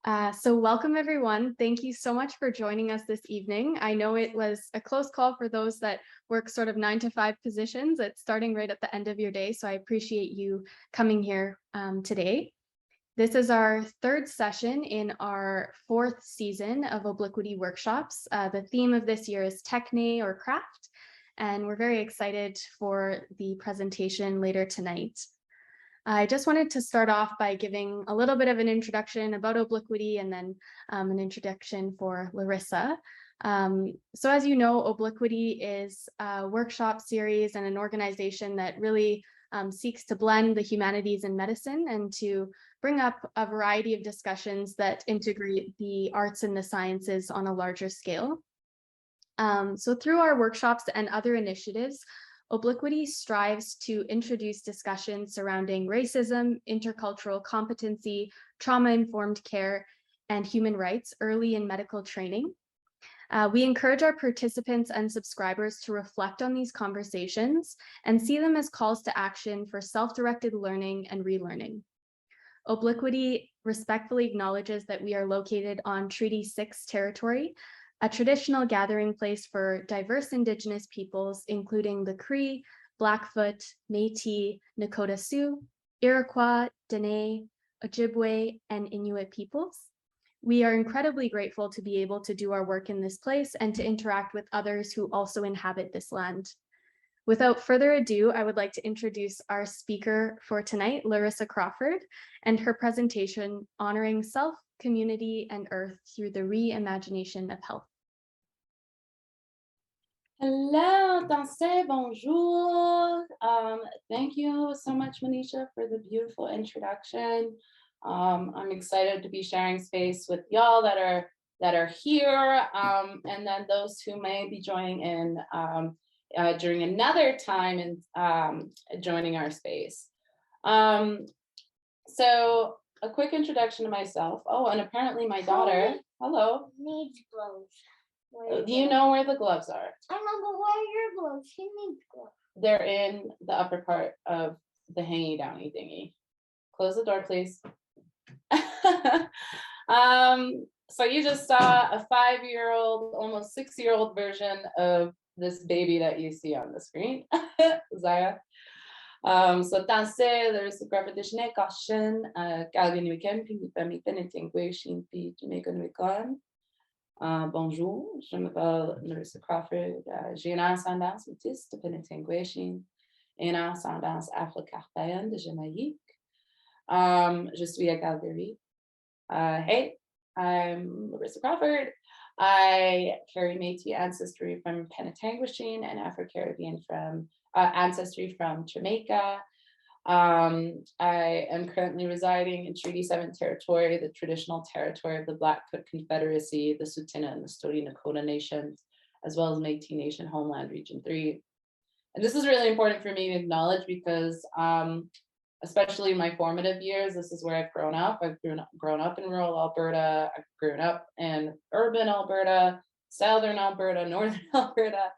So welcome everyone. Thank you so much for joining us this evening. I know it was a close call for those that work sort of 9 to 5 positions. It's starting right at the end of your day, so I appreciate you coming here today. This is our third session in our fourth season of Obliquity workshops. The theme of this year is techne or craft, and we're very excited for the presentation later tonight. I just wanted to start off by giving a little bit of an introduction about Obliquity and then an introduction for Larissa. So as you know, Obliquity is a workshop series and an organization that really seeks to blend the humanities and medicine and to bring up a variety of discussions that integrate the arts and the sciences on a larger scale. So through our workshops and other initiatives, Obliquity strives to introduce discussions surrounding racism, intercultural competency, trauma-informed care, and human rights early in medical training. We encourage our participants and subscribers to reflect on these conversations and see them as calls to action for self-directed learning and relearning. Obliquity respectfully acknowledges that we are located on Treaty 6 territory, a traditional gathering place for diverse Indigenous peoples, including the Cree, Blackfoot, Métis, Nakota Sioux, Iroquois, Dene, Ojibwe, and Inuit peoples. We are incredibly grateful to be able to do our work in this place and to interact with others who also inhabit this land. Without further ado, I would like to introduce our speaker for tonight, Larissa Crawford, and her presentation honoring self, community, and earth through the reimagination of health. Hello, Dansé, bonjour. Thank you so much, Manisha, for the beautiful introduction. I'm excited to be sharing space with y'all that are here, and then those who may be joining in during another time and joining our space. So a quick introduction to myself. Oh, and apparently my daughter. Hello. Needs gloves. Do you know where the gloves are? I know, but where are your gloves? She needs gloves. They're in the upper part of the hangy downy thingy. Close the door, please. So you just saw a 5-year-old, almost 6-year-old version of this baby that you see on the screen, Zaya. So Tansé, Larissa Crawford, Caution, Calgary Weekend, puis permettez d'intinguishing, puis Jamaican. Bonjour, je m'appelle Larissa Crawford. J'ai une ascendance autiste de Pénétinguishing et une ascendance afro-carpathienne de Jamaïque. Je suis à Calgary. Hey, I'm Larissa Crawford. I carry Métis ancestry from Penetanguishene and Afro-Caribbean from ancestry from Jamaica. I am currently residing in Treaty 7 territory, the traditional territory of the Blackfoot Confederacy, the Tsuut'ina and the Stoney Nakoda nations, as well as Métis Nation Homeland Region 3. And this is really important for me to acknowledge because especially in my formative years, this is where I've grown up. I've grown up in rural Alberta. I've grown up in urban Alberta, southern Alberta, northern Alberta.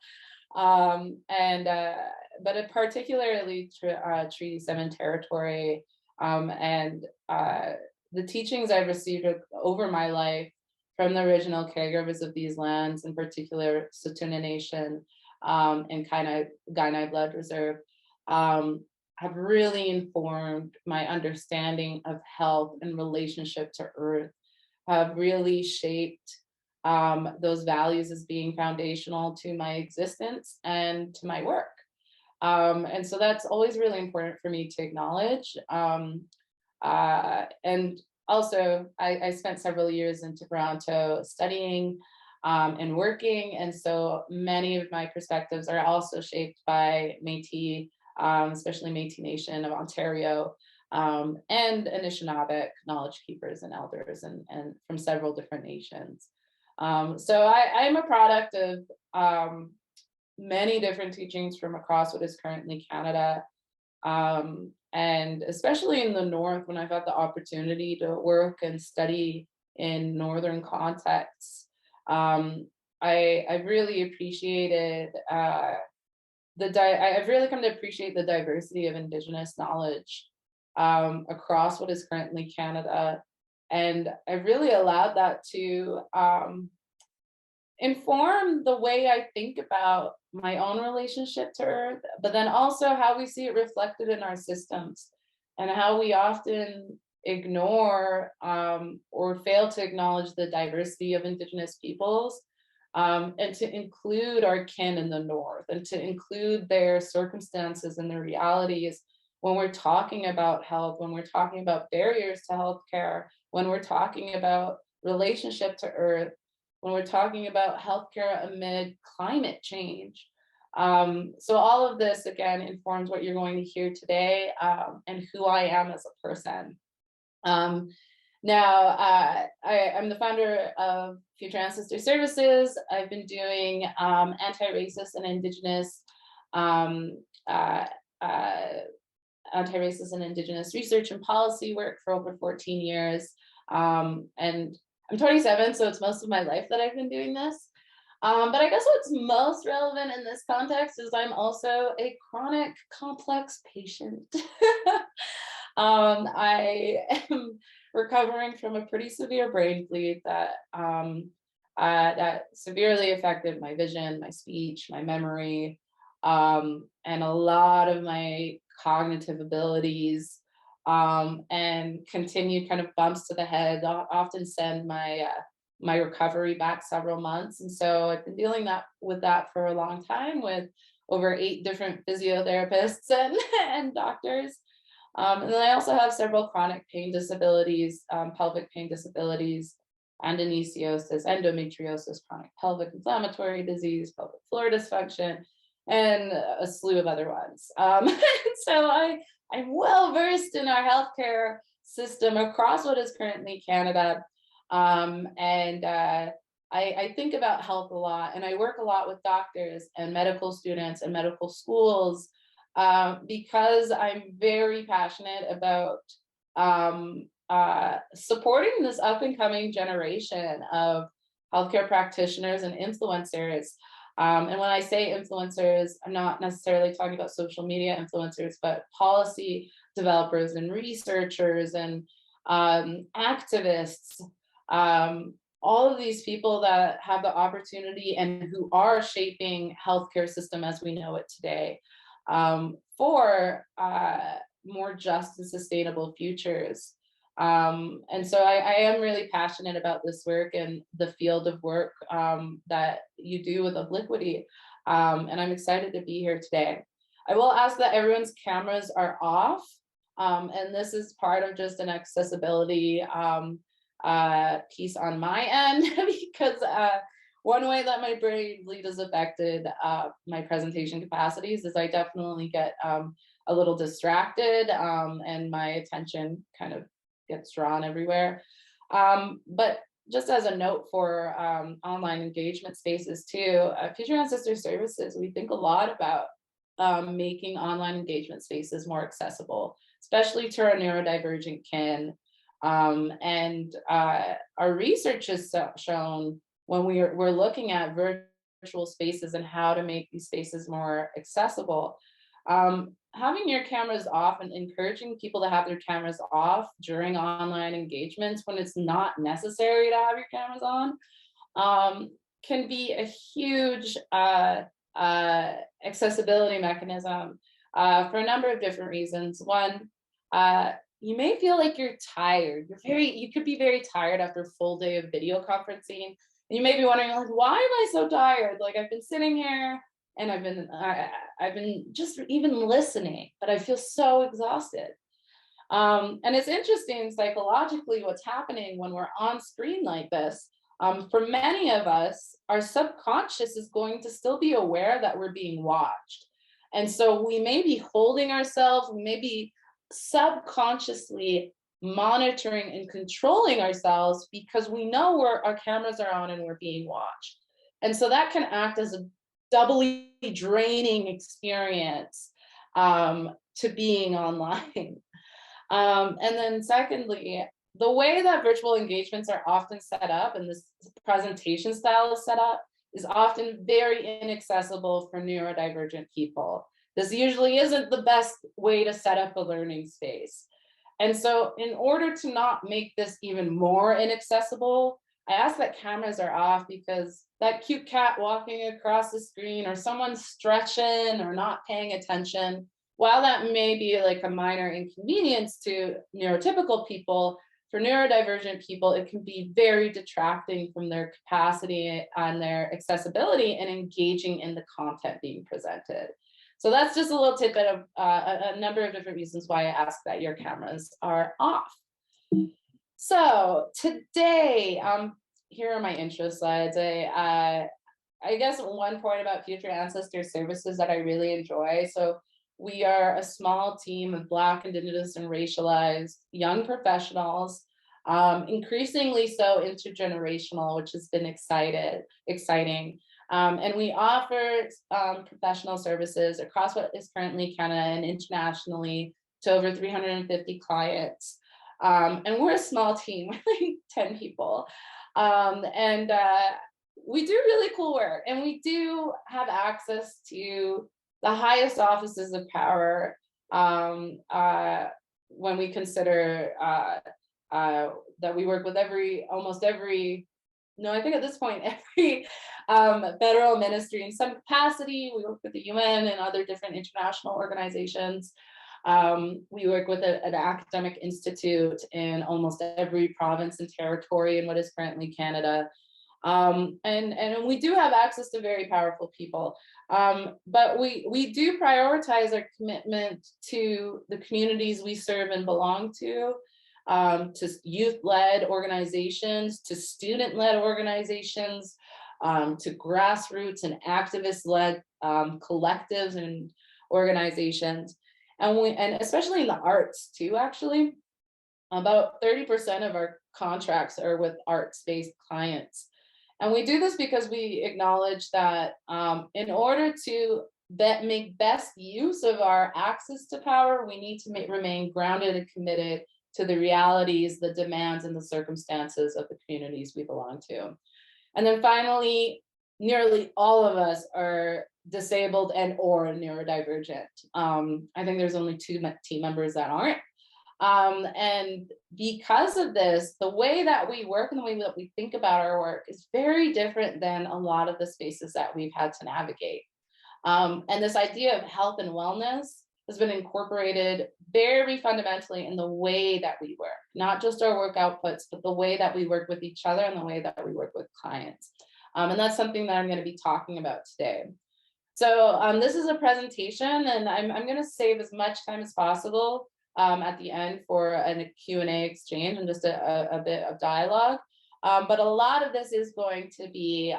But particularly Treaty 7 territory and the teachings I've received over my life from the original caregivers of these lands, in particular Tsuut'ina Nation and Kainai Blood Reserve, have really informed my understanding of health and relationship to earth, have really shaped those values as being foundational to my existence and to my work. And so that's always really important for me to acknowledge. And also, I spent several years in Toronto studying and working. And so many of my perspectives are also shaped by Métis, especially Métis Nation of Ontario, and Anishinaabe knowledge keepers and elders and from several different nations. So I am a product of many different teachings from across what is currently Canada. And especially in the North, when I've had the opportunity to work and study in Northern contexts, I've really appreciated I've really come to appreciate the diversity of Indigenous knowledge across what is currently Canada, And I really allowed that to inform the way I think about my own relationship to Earth, but then also how we see it reflected in our systems and how we often ignore or fail to acknowledge the diversity of Indigenous peoples, and to include our kin in the North and to include their circumstances and their realities when we're talking about health, when we're talking about barriers to healthcare, when we're talking about relationship to Earth, when we're talking about healthcare amid climate change. So all of this, again, informs what you're going to hear today, and who I am as a person. I'm the founder of Future Ancestor Services. I've been doing anti-racist and Indigenous anti-racist and Indigenous research and policy work for over 14 years. And I'm 27, so it's most of my life that I've been doing this. But I guess what's most relevant in this context is I'm also a chronic complex patient. I am recovering from a pretty severe brain bleed that severely affected my vision, my speech, my memory, and a lot of my cognitive abilities, and continued kind of bumps to the head often send my my recovery back several months. And so I've been dealing with that for a long time with over 8 different physiotherapists and doctors. And then I also have several chronic pain disabilities, pelvic pain disabilities, endometriosis, chronic pelvic inflammatory disease, pelvic floor dysfunction, and a slew of other ones. So I'm well versed in our healthcare system across what is currently Canada. I think about health a lot, and I work a lot with doctors and medical students and medical schools, because I'm very passionate about supporting this up and coming generation of healthcare practitioners and influencers. And when I say influencers, I'm not necessarily talking about social media influencers, but policy developers and researchers and activists, all of these people that have the opportunity and who are shaping healthcare system as we know it today, for more just and sustainable futures. And so I am really passionate about this work and the field of work that you do with Obliquity. And I'm excited to be here today. I will ask that everyone's cameras are off. And this is part of just an accessibility piece on my end, because one way that my brain bleed has affected my presentation capacities is I definitely get a little distracted, and my attention kind of gets drawn everywhere. But just as a note for online engagement spaces too, Future Ancestor Services, we think a lot about making online engagement spaces more accessible, especially to our neurodivergent kin. And our research has shown when we're looking at virtual spaces and how to make these spaces more accessible, having your cameras off and encouraging people to have their cameras off during online engagements when it's not necessary to have your cameras on, can be a huge accessibility mechanism for a number of different reasons. One, you may feel like you're tired. You could be very tired after a full day of video conferencing. And you may be wondering, like, why am I so tired? Like, I've been sitting here and I've been just even listening, but I feel so exhausted. And it's interesting psychologically what's happening when we're on screen like this. For many of us, our subconscious is going to still be aware that we're being watched. And so we may be holding ourselves, we may be subconsciously monitoring and controlling ourselves because we know our cameras are on and we're being watched. And so that can act as a doubly draining experience to being online. And then secondly, the way that virtual engagements are often set up and this presentation style is set up is often very inaccessible for neurodivergent people. This usually isn't the best way to set up a learning space. And so in order to not make this even more inaccessible, I ask that cameras are off, because that cute cat walking across the screen, or someone stretching or not paying attention, while that may be like a minor inconvenience to neurotypical people, for neurodivergent people, it can be very detracting from their capacity and their accessibility and engaging in the content being presented. So that's just a little tidbit of a number of different reasons why I ask that your cameras are off. So today, here are my intro slides. I guess one point about Future Ancestor Services that I really enjoy. So we are a small team of Black, Indigenous, and racialized young professionals, increasingly so intergenerational, which has been exciting. And we offer professional services across what is currently Canada and internationally to over 350 clients. And we're a small team, we're like 10 people. And we do really cool work, and we do have access to the highest offices of power when we consider that we work with almost every, no, I think at this point, every federal ministry in some capacity. We work with the UN and other different international organizations. We work with an academic institute in almost every province and territory in what is currently Canada. And we do have access to very powerful people. But we do prioritize our commitment to the communities we serve and belong to youth-led organizations, to student-led organizations, to grassroots and activist-led collectives and organizations. And especially in the arts too, actually. About 30% of our contracts are with arts-based clients. And we do this because we acknowledge that in order to make best use of our access to power, we need to remain grounded and committed to the realities, the demands, and the circumstances of the communities we belong to. And then finally, nearly all of us are disabled and or neurodivergent. I think there's only 2 team members that aren't. And because of this, the way that we work and the way that we think about our work is very different than a lot of the spaces that we've had to navigate. And this idea of health and wellness has been incorporated very fundamentally in the way that we work, not just our work outputs, but the way that we work with each other and the way that we work with clients. And that's something that I'm going to be talking about today. So this is a presentation, and I'm going to save as much time as possible at the end for a Q&A exchange and just a bit of dialogue. But a lot of this is going to be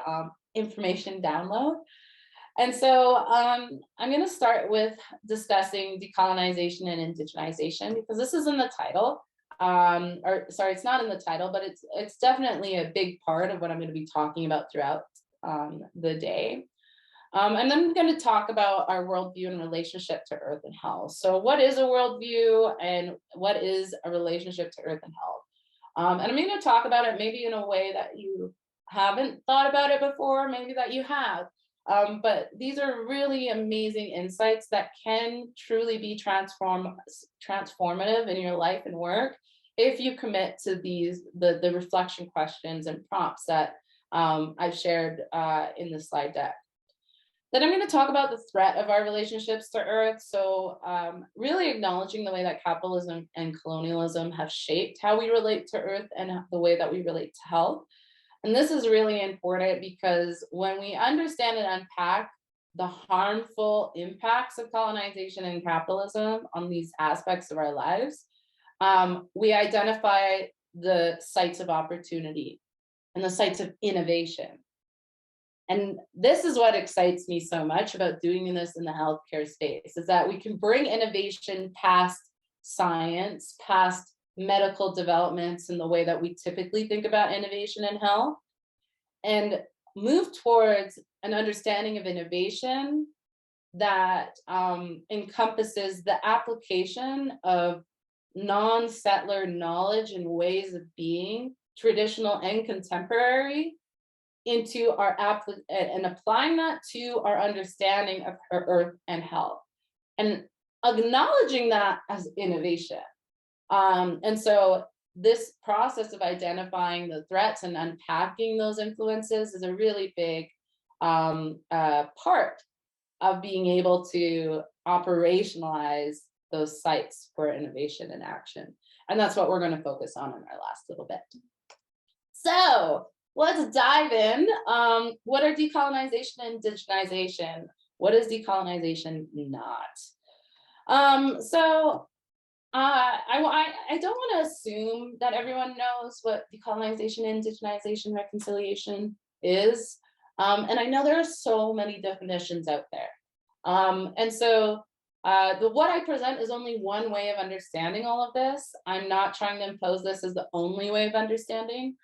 information download. And so I'm going to start with discussing decolonization and indigenization, because this is in the title. Or sorry, it's not in the title, but it's definitely a big part of what I'm going to be talking about throughout the day. And then I'm going to talk about our worldview in relationship to earth and health. So what is a worldview and what is a relationship to earth and health? And I'm going to talk about it maybe in a way that you haven't thought about it before, maybe that you have. But these are really amazing insights that can truly be transformative in your life and work if you commit to the reflection questions and prompts that I've shared in the slide deck. Then I'm going to talk about the threat of our relationships to Earth. So really acknowledging the way that capitalism and colonialism have shaped how we relate to Earth and the way that we relate to health. And this is really important because when we understand and unpack the harmful impacts of colonization and capitalism on these aspects of our lives, we identify the sites of opportunity and the sites of innovation. And this is what excites me so much about doing this in the healthcare space, is that we can bring innovation past science, past medical developments in the way that we typically think about innovation in health, and move towards an understanding of innovation that encompasses the application of non-settler knowledge and ways of being, traditional and contemporary, into our and applying that to our understanding of earth and health, and acknowledging that as innovation. And so this process of identifying the threats and unpacking those influences is a really big part of being able to operationalize those sites for innovation and action. And that's what we're going to focus on in our last little bit. So let's dive in. What are decolonization and indigenization? What is decolonization not? I don't want to assume that everyone knows what decolonization, indigenization, reconciliation is. And I know there are so many definitions out there. What I present is only one way of understanding all of this. I'm not trying to impose this as the only way of understanding.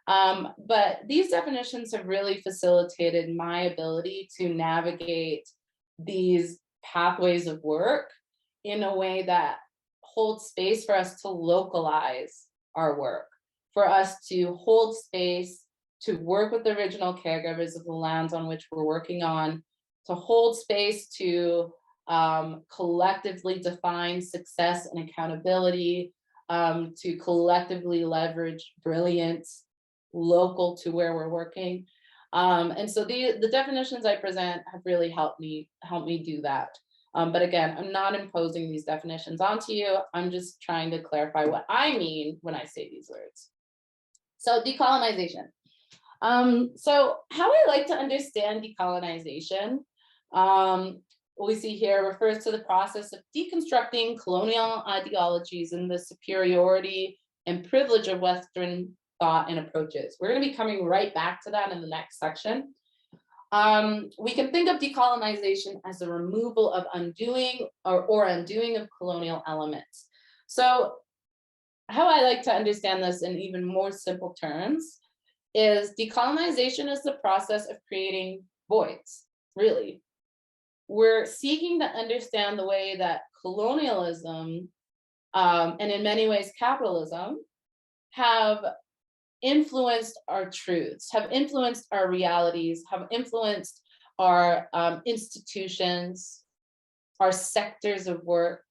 But these definitions have really facilitated my ability to navigate these pathways of work in a way that holds space for us to localize our work, for us to hold space to work with the original caregivers of the lands on which we're working on, to hold space to collectively define success and accountability, to collectively leverage brilliance local to where we're working. And so the definitions I present have really helped me do that. But again, I'm not imposing these definitions onto you. I'm just trying to clarify what I mean when I say these words. So decolonization. So how I like to understand decolonization, we see here refers to the process of deconstructing colonial ideologies and the superiority and privilege of Western thought and approaches. We're going to be coming right back to that in the next section. We can think of decolonization as the removal of undoing or undoing of colonial elements. So how I like to understand this in even more simple terms is decolonization is the process of creating voids, really. We're seeking to understand the way that colonialism, and in many ways capitalism, have influenced our truths, have influenced our realities, have influenced our institutions, our sectors of work.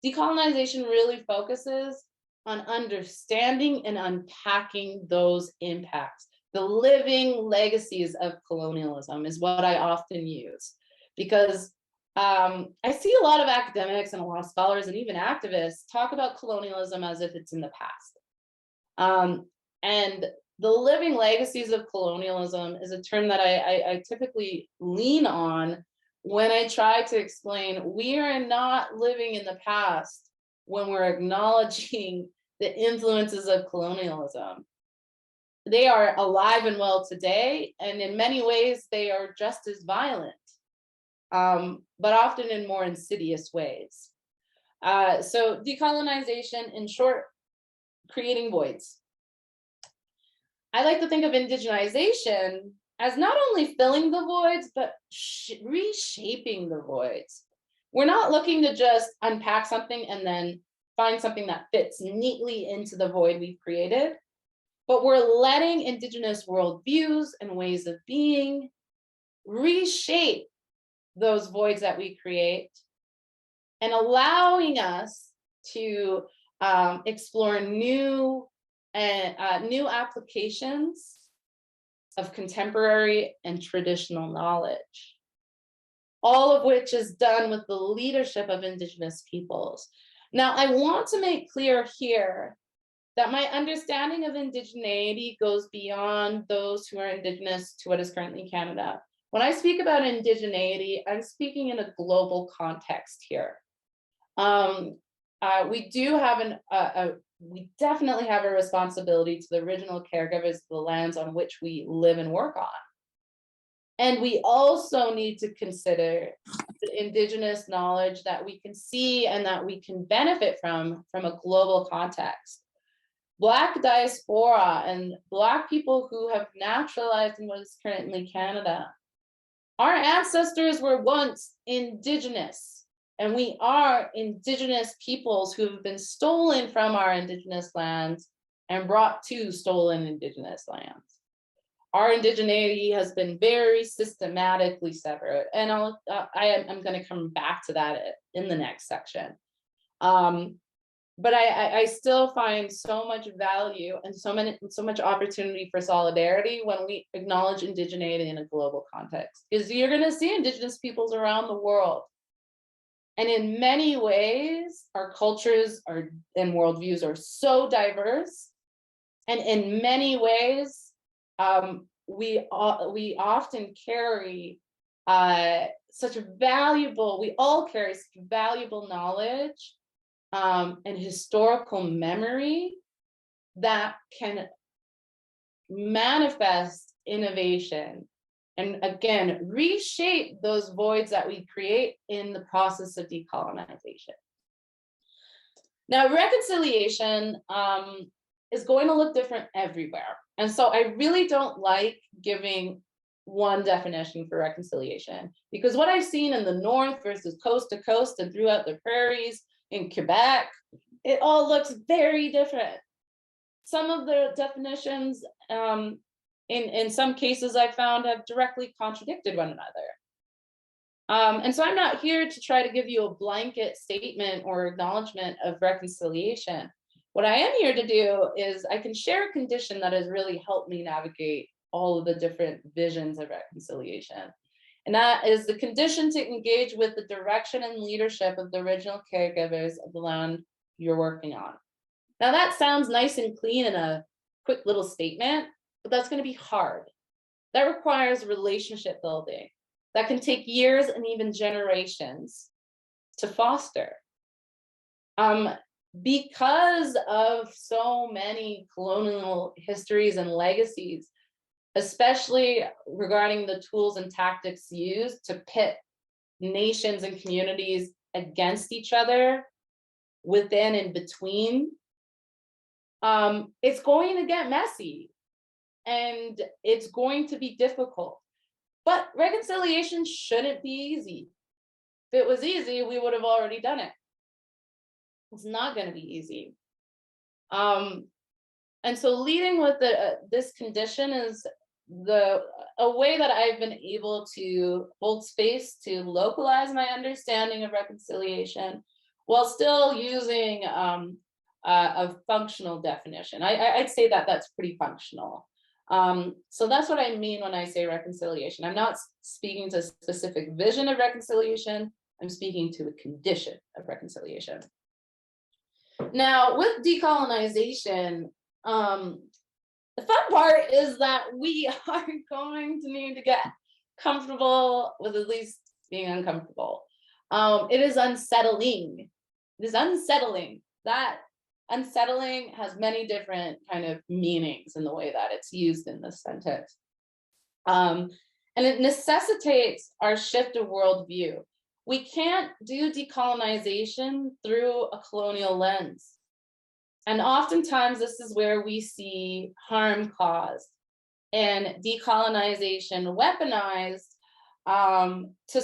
Decolonization really focuses on understanding and unpacking those impacts. The living legacies of colonialism is what I often use, because I see a lot of academics and a lot of scholars and even activists talk about colonialism as if it's in the past. And the living legacies of colonialism is a term that I typically lean on when I try to explain we are not living in the past when we're acknowledging the influences of colonialism. They are alive and well today, and in many ways they are just as violent, but often in more insidious ways. So decolonization, in short, creating voids. I like to think of indigenization as not only filling the voids, but reshaping the voids. We're not looking to just unpack something and then find something that fits neatly into the void we've created, but we're letting Indigenous worldviews and ways of being reshape those voids that we create and allowing us to explore new applications of contemporary and traditional knowledge, all of which is done with the leadership of Indigenous peoples. Now, I want to make clear here that my understanding of Indigeneity goes beyond those who are Indigenous to what is currently Canada. When I speak about Indigeneity, I'm speaking in a global context here. We definitely have a responsibility to the original caregivers of the lands on which we live and work on. And we also need to consider the Indigenous knowledge that we can see and that we can benefit from a global context. Black diaspora and Black people who have naturalized in what is currently Canada. Our ancestors were once Indigenous, and we are Indigenous peoples who have been stolen from our Indigenous lands and brought to stolen Indigenous lands. Our indigeneity has been very systematically severed, and I'm going to come back to that in the next section. but I still find so much value and so much opportunity for solidarity when we acknowledge indigeneity in a global context. Because you're going to see indigenous peoples around the world. And in many ways, our cultures and worldviews are so diverse. And in many ways, we often carry we all carry such valuable knowledge and historical memory that can manifest innovation and again reshape those voids that we create in the process of decolonization. Now, reconciliation is going to look different everywhere. And so I really don't like giving one definition for reconciliation, because what I've seen in the North versus coast to coast and throughout the prairies in Quebec, it all looks very different. Some of the definitions, in some cases I found, have directly contradicted one another. And so I'm not here to try to give you a blanket statement or acknowledgement of reconciliation. What I am here to do is I can share a condition that has really helped me navigate all of the different visions of reconciliation. And that is the condition to engage with the direction and leadership of the original caregivers of the land you're working on. Now that sounds nice and clean in a quick little statement, but that's going to be hard. That requires relationship building that can take years and even generations to foster. Because of so many colonial histories and legacies, especially regarding the tools and tactics used to pit nations and communities against each other, within and between, it's going to get messy and it's going to be difficult. But reconciliation shouldn't be easy. If it was easy, we would have already done it. It's not going to be easy. And so leading with this condition is a way that I've been able to hold space to localize my understanding of reconciliation while still using a functional definition. I'd say that that's pretty functional. So that's what I mean when I say reconciliation. I'm not speaking to a specific vision of reconciliation. I'm speaking to a condition of reconciliation. Now, with decolonization, the fun part is that we are going to need to get comfortable with at least being uncomfortable. It is unsettling. It is unsettling. That unsettling has many different kind of meanings in the way that it's used in this sentence. And it necessitates our shift of worldview. We can't do decolonization through a colonial lens. And oftentimes this is where we see harm caused and decolonization weaponized to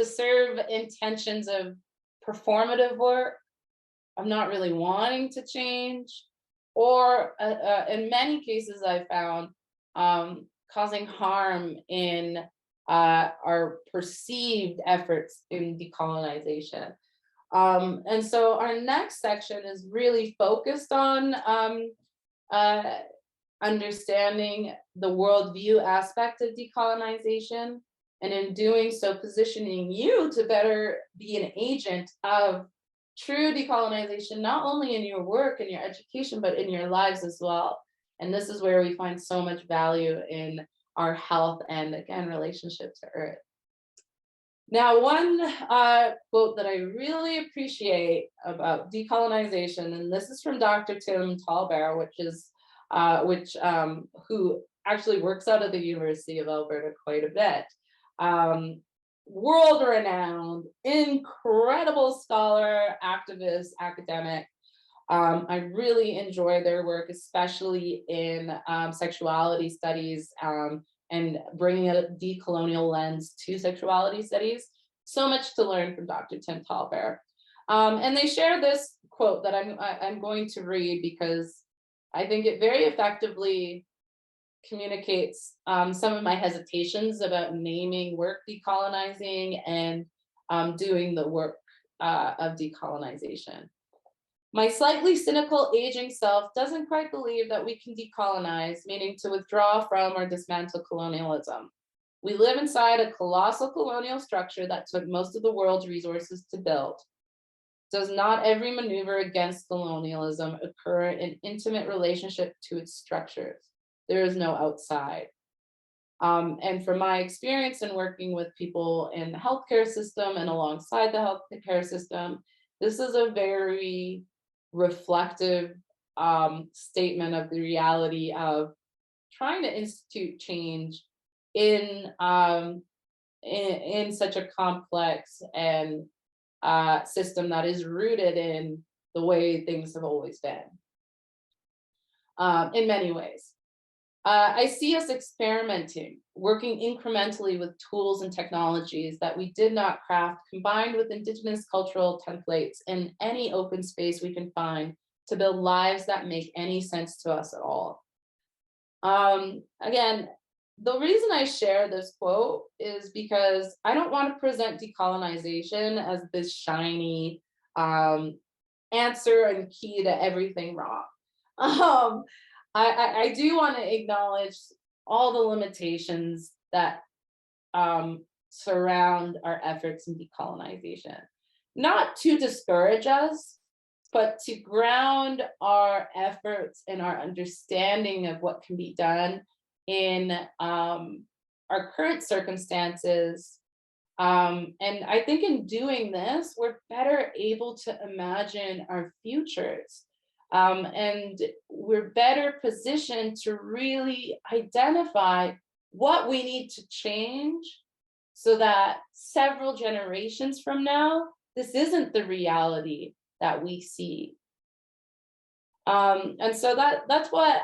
serve intentions of performative work, of not really wanting to change, or in many cases I found causing harm in our perceived efforts in decolonization. And so our next section is really focused on understanding the worldview aspect of decolonization, and in doing so, positioning you to better be an agent of true decolonization, not only in your work and your education, but in your lives as well. And this is where we find so much value in our health and, again, relationship to Earth. Now, one quote that I really appreciate about decolonization, and this is from Dr. Tim Tallbear, who actually works out of the University of Alberta quite a bit. World-renowned, incredible scholar, activist, academic. I really enjoy their work, especially in sexuality studies and bringing a decolonial lens to sexuality studies. So much to learn from Dr. Tim Tallbear. And they share this quote that I'm going to read because I think it very effectively communicates some of my hesitations about naming work decolonizing and doing the work of decolonization. My slightly cynical aging self doesn't quite believe that we can decolonize, meaning to withdraw from or dismantle colonialism. We live inside a colossal colonial structure that took most of the world's resources to build. Does not every maneuver against colonialism occur in intimate relationship to its structures? There is no outside. And from my experience in working with people in the healthcare system and alongside the healthcare system, this is a very reflective statement of the reality of trying to institute change in such a complex and system that is rooted in the way things have always been, in many ways. I see us experimenting, working incrementally with tools and technologies that we did not craft, combined with Indigenous cultural templates in any open space we can find to build lives that make any sense to us at all. Again, the reason I share this quote is because I don't want to present decolonization as this shiny answer and key to everything wrong. I do want to acknowledge all the limitations that surround our efforts in decolonization, not to discourage us, but to ground our efforts and our understanding of what can be done in our current circumstances. And I think in doing this, we're better able to imagine our futures. And we're better positioned to really identify what we need to change so that several generations from now, this isn't the reality that we see. And so that's why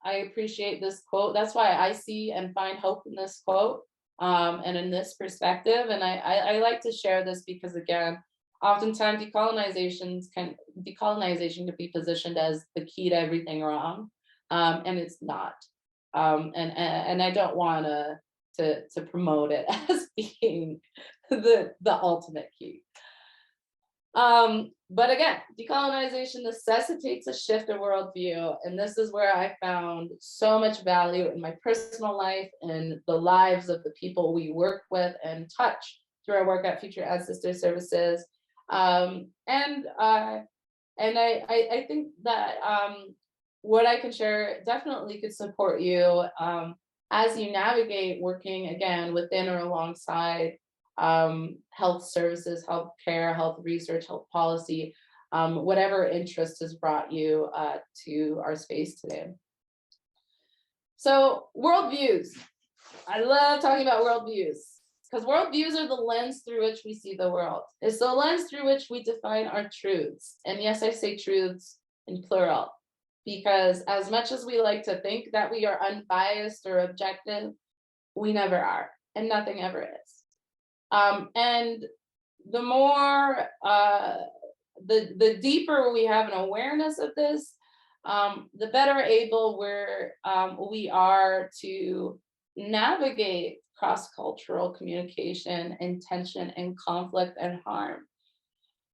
I appreciate this quote. That's why I see and find hope in this quote and in this perspective. And I like to share this because, again, oftentimes decolonization can be positioned as the key to everything wrong, and it's not. And I don't want to promote it as being the ultimate key. But again, decolonization necessitates a shift of worldview, and this is where I found so much value in my personal life and the lives of the people we work with and touch through our work at Future Ancestor Services. And I think that what I can share definitely could support you as you navigate working again within or alongside health services, health care, health research, health policy, whatever interest has brought you to our space today. So worldviews. I love talking about worldviews, because worldviews are the lens through which we see the world. It's the lens through which we define our truths. And yes, I say truths in plural, because as much as we like to think that we are unbiased or objective, we never are, and nothing ever is. And the more, the deeper we have an awareness of this, the better able we are to navigate cross-cultural communication and tension and conflict and harm.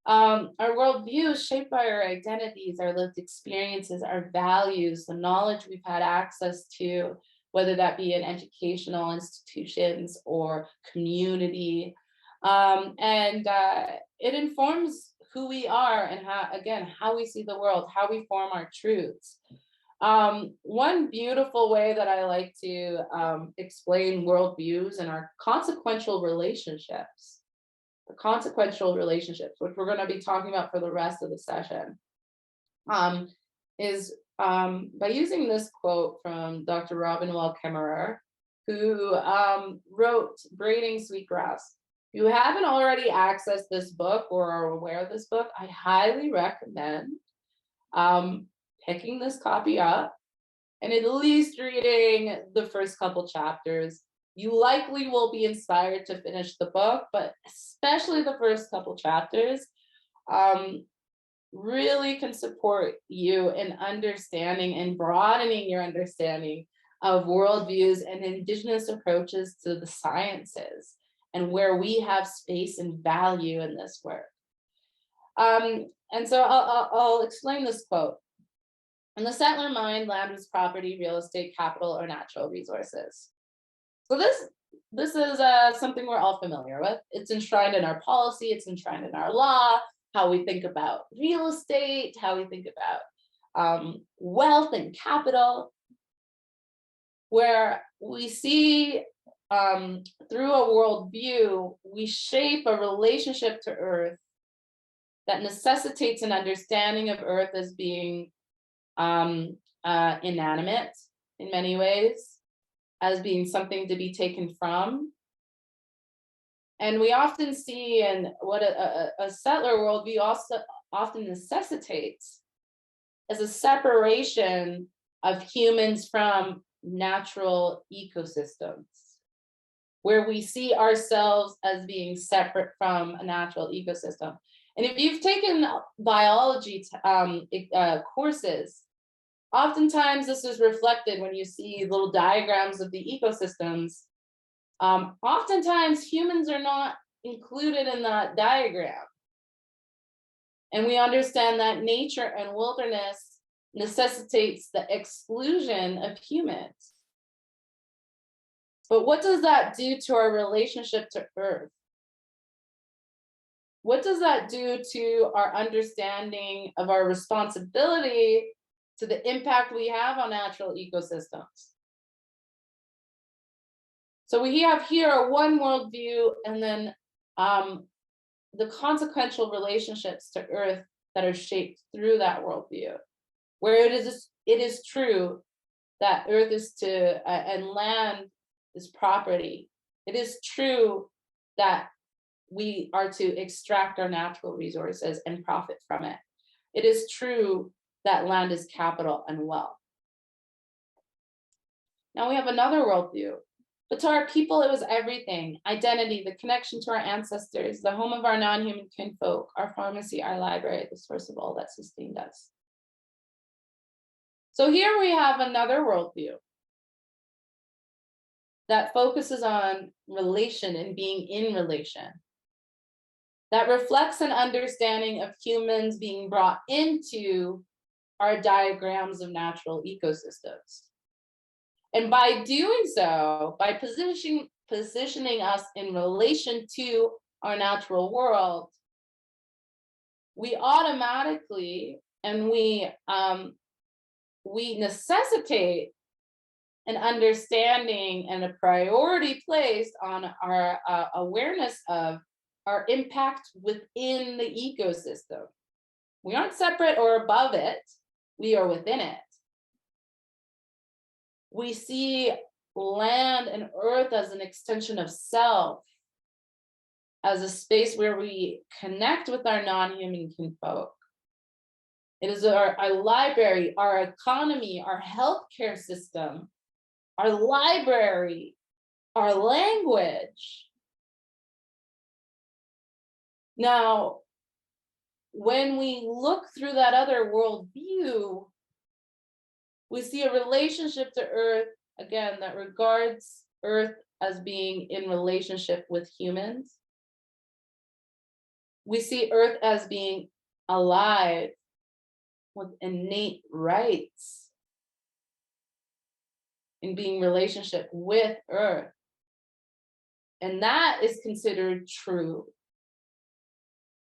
Our worldview is shaped by our identities, our lived experiences, our values, the knowledge we've had access to, whether that be in educational institutions or community. And it informs who we are and how we see the world, how we form our truths. One beautiful way that I like to explain worldviews and our consequential relationships, which we're going to be talking about for the rest of the session, is by using this quote from Dr. Robin Wall Kimmerer, who wrote Braiding Sweetgrass. If you haven't already accessed this book or are aware of this book, I highly recommend picking this copy up and at least reading the first couple chapters. You likely will be inspired to finish the book, but especially the first couple chapters really can support you in understanding and broadening your understanding of worldviews and Indigenous approaches to the sciences and where we have space and value in this work. And so I'll explain this quote. In the settler mind, land was property, real estate, capital, or natural resources. So this is something we're all familiar with. It's enshrined in our policy, it's enshrined in our law, how we think about real estate, how we think about wealth and capital, where we see through a worldview, we shape a relationship to Earth that necessitates an understanding of Earth as being inanimate in many ways, as being something to be taken from. And we often see, and what a settler worldview also often necessitates, is a separation of humans from natural ecosystems, where we see ourselves as being separate from a natural ecosystem. And if you've taken biology courses, oftentimes this is reflected when you see little diagrams of the ecosystems. Oftentimes humans are not included in that diagram. And we understand that nature and wilderness necessitates the exclusion of humans. But what does that do to our relationship to Earth? What does that do to our understanding of our responsibility to the impact we have on natural ecosystems? So we have here a one worldview, and then the consequential relationships to Earth that are shaped through that worldview, where it is true that Earth is and land is property. It is true that we are to extract our natural resources and profit from it. It is true that land is capital and wealth. Now we have another worldview. But to our people, it was everything: identity, the connection to our ancestors, the home of our non-human kinfolk, our pharmacy, our library, the source of all that sustained us. So here we have another worldview that focuses on relation and being in relation, that reflects an understanding of humans being brought into our diagrams of natural ecosystems. And by doing so, by positioning us in relation to our natural world, we automatically, and we necessitate an understanding and a priority placed on our awareness of our impact within the ecosystem. We aren't separate or above it, we are within it. We see land and Earth as an extension of self, as a space where we connect with our non-human kinfolk. It is our library, our economy, our healthcare system, our library, our language. Now, when we look through that other worldview, we see a relationship to Earth, again, that regards Earth as being in relationship with humans. We see Earth as being alive with innate rights in being relationship with Earth. And that is considered true.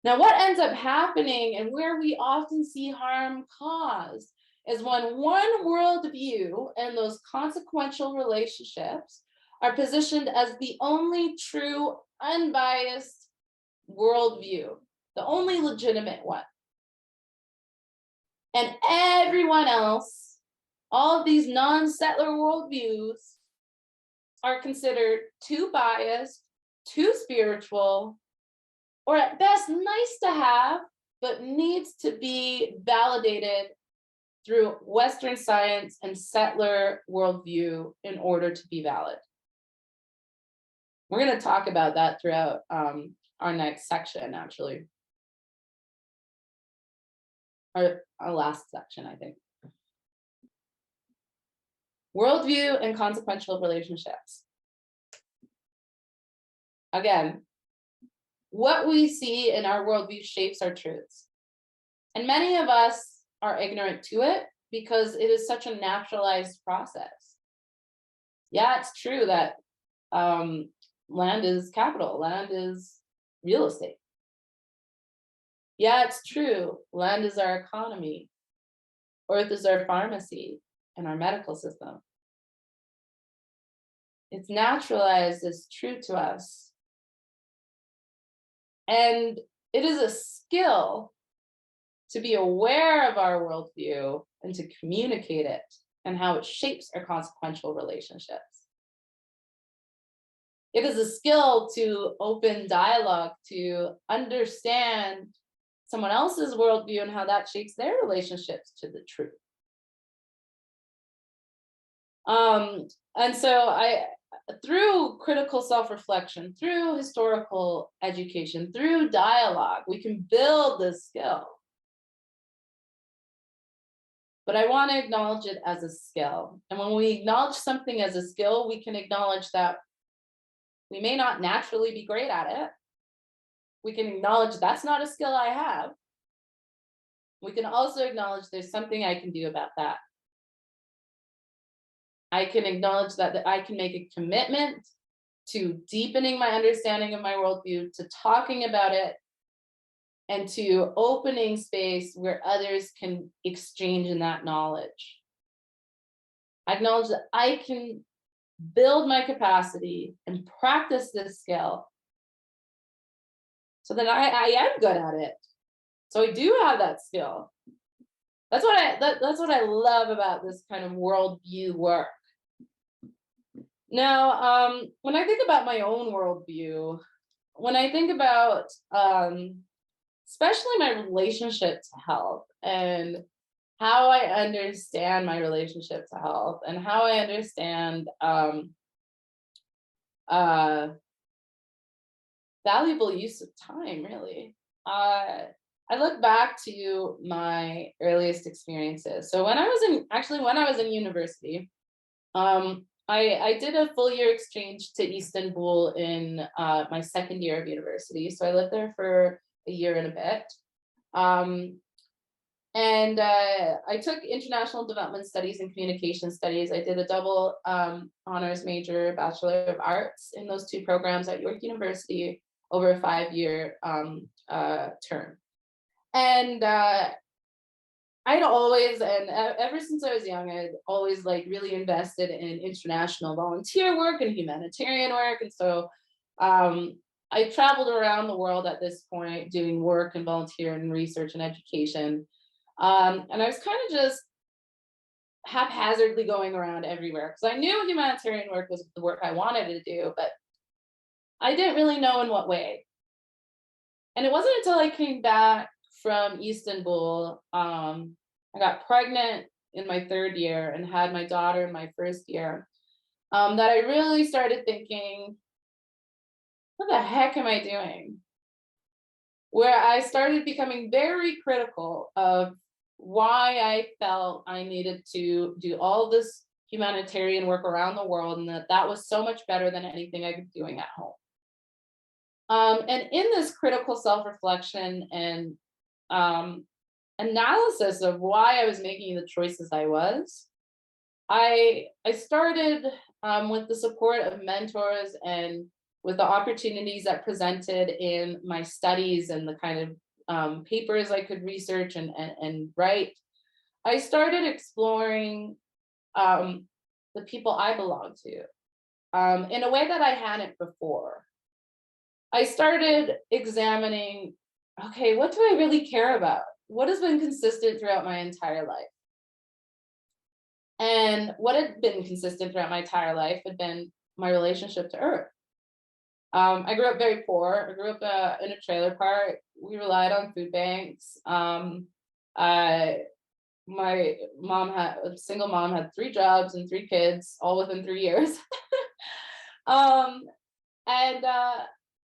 Now, what ends up happening, and where we often see harm caused, is when one worldview and those consequential relationships are positioned as the only true, unbiased worldview, the only legitimate one. And everyone else, all of these non-settler worldviews, are considered too biased, too spiritual, or at best nice to have, but needs to be validated through Western science and settler worldview in order to be valid. We're going to talk about that throughout our next section, actually. Or our last section, I think. Worldview and consequential relationships. Again, what we see in our worldview shapes our truths. And many of us are ignorant to it because it is such a naturalized process. Yeah, it's true that land is capital, land is real estate. Yeah, it's true, land is our economy, earth is our pharmacy and our medical system. It's naturalized, it's true to us. And it is a skill to be aware of our worldview and to communicate it and how it shapes our consequential relationships. It is a skill to open dialogue, to understand someone else's worldview and how that shapes their relationships to the truth. And so through critical self-reflection, through historical education, through dialogue, we can build this skill. But I want to acknowledge it as a skill. And when we acknowledge something as a skill, we can acknowledge that we may not naturally be great at it. We can acknowledge that's not a skill I have. We can also acknowledge there's something I can do about that. I can acknowledge that I can make a commitment to deepening my understanding of my worldview, to talking about it, and to opening space where others can exchange in that knowledge. I acknowledge that I can build my capacity and practice this skill so that I am good at it. So I do have that skill. That's what I love about this kind of worldview work. Now, when I think about my own worldview, when I think about especially my relationship to health and how I understand my relationship to health and how I understand valuable use of time, really. I look back to my earliest experiences. So when I was in university, I did a full year exchange to Istanbul in my second year of university. So I lived there for a year and a bit. And I took international development studies and communication studies. I did a double honors major, Bachelor of Arts in those two programs at York University over a 5-year term. And I'd always, and ever since I was young, I'd always like really invested in international volunteer work and humanitarian work. And so I traveled around the world at this point doing work and volunteer and research and education. And I was kind of just haphazardly going around everywhere because I knew humanitarian work was the work I wanted to do, but I didn't really know in what way. And it wasn't until I came back from Istanbul, I got pregnant in my 3rd year and had my daughter in my 1st year, that I really started thinking, what the heck am I doing? Where I started becoming very critical of why I felt I needed to do all this humanitarian work around the world and that was so much better than anything I could be doing at home. And in this critical self-reflection and analysis of why I was making the choices I was, I started with the support of mentors and with the opportunities that presented in my studies and the kind of papers I could research and write. I started exploring the people I belong to in a way that I hadn't before. I started examining, okay, what do I really care about? What has been consistent throughout my entire life? And what had been consistent throughout my entire life had been my relationship to Earth. I grew up very poor. I grew up in a trailer park. We relied on food banks. My a single mom had 3 jobs and 3 kids, all within 3 years. And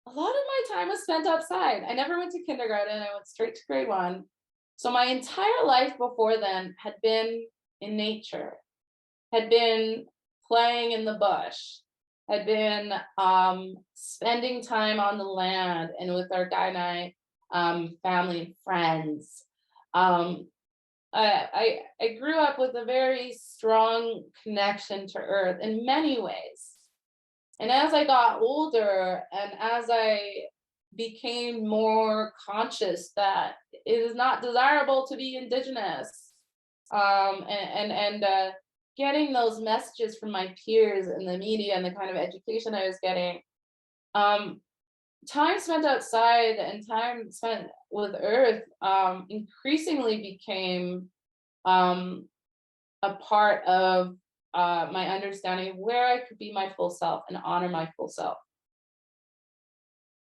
a lot of my time was spent outside. I never went to kindergarten. I went straight to grade 1. So my entire life before then had been in nature, had been playing in the bush, had been spending time on the land and with our Kainai family and friends. I grew up with a very strong connection to earth in many ways. And as I got older and as I became more conscious that it is not desirable to be Indigenous, and getting those messages from my peers in the media and the kind of education I was getting, time spent outside and time spent with earth increasingly became a part of my understanding of where I could be my full self and honor my full self.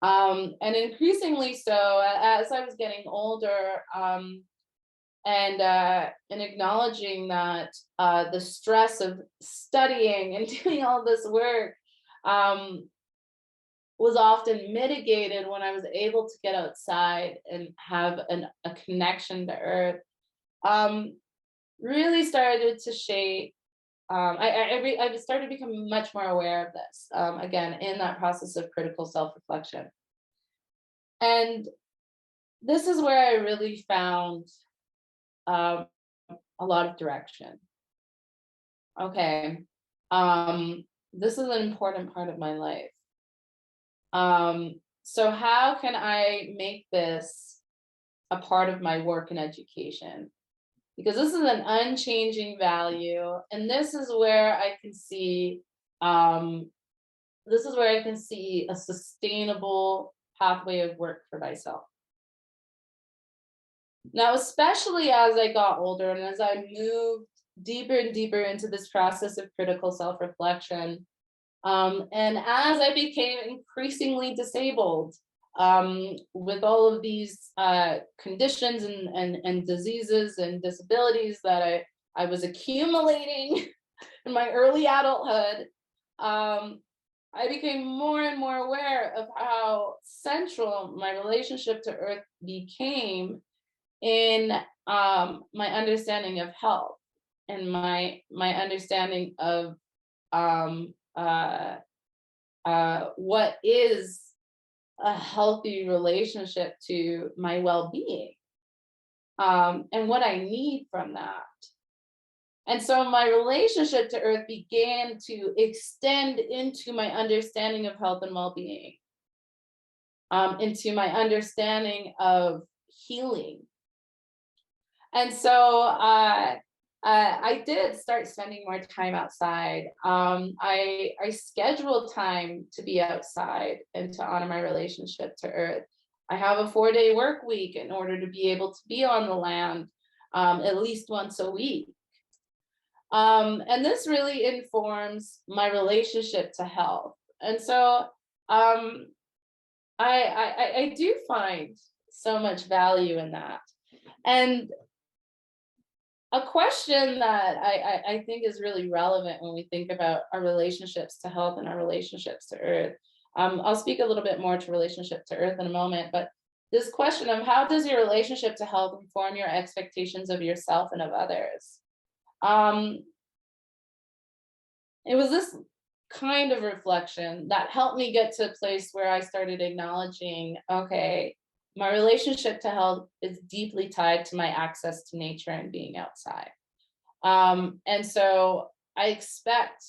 And increasingly so as I was getting older, and acknowledging that the stress of studying and doing all this work was often mitigated when I was able to get outside and have a connection to earth, really started to shape. I started to become much more aware of this, again, in that process of critical self-reflection. And this is where I really found a lot of direction. Okay, this is an important part of my life. So how can I make this a part of my work and education? Because this is an unchanging value, and this is where I can see a sustainable pathway of work for myself. Now, especially as I got older and as I moved deeper and deeper into this process of critical self-reflection, and as I became increasingly disabled with all of these conditions and diseases and disabilities that I was accumulating in my early adulthood, I became more and more aware of how central my relationship to earth became in my understanding of health and my understanding of what is a healthy relationship to my well-being, and what I need from that. And so my relationship to earth began to extend into my understanding of health and well-being, into my understanding of healing. And so I did start spending more time outside. I scheduled time to be outside and to honor my relationship to earth. I have a 4-day work week in order to be able to be on the land at least once a week. And this really informs my relationship to health. And so I do find so much value in that. And a question that I think is really relevant when we think about our relationships to health and our relationships to earth. I'll speak a little bit more to relationship to earth in a moment, but this question of how does your relationship to health inform your expectations of yourself and of others? It was this kind of reflection that helped me get to a place where I started acknowledging, okay, my relationship to health is deeply tied to my access to nature and being outside. And so I expect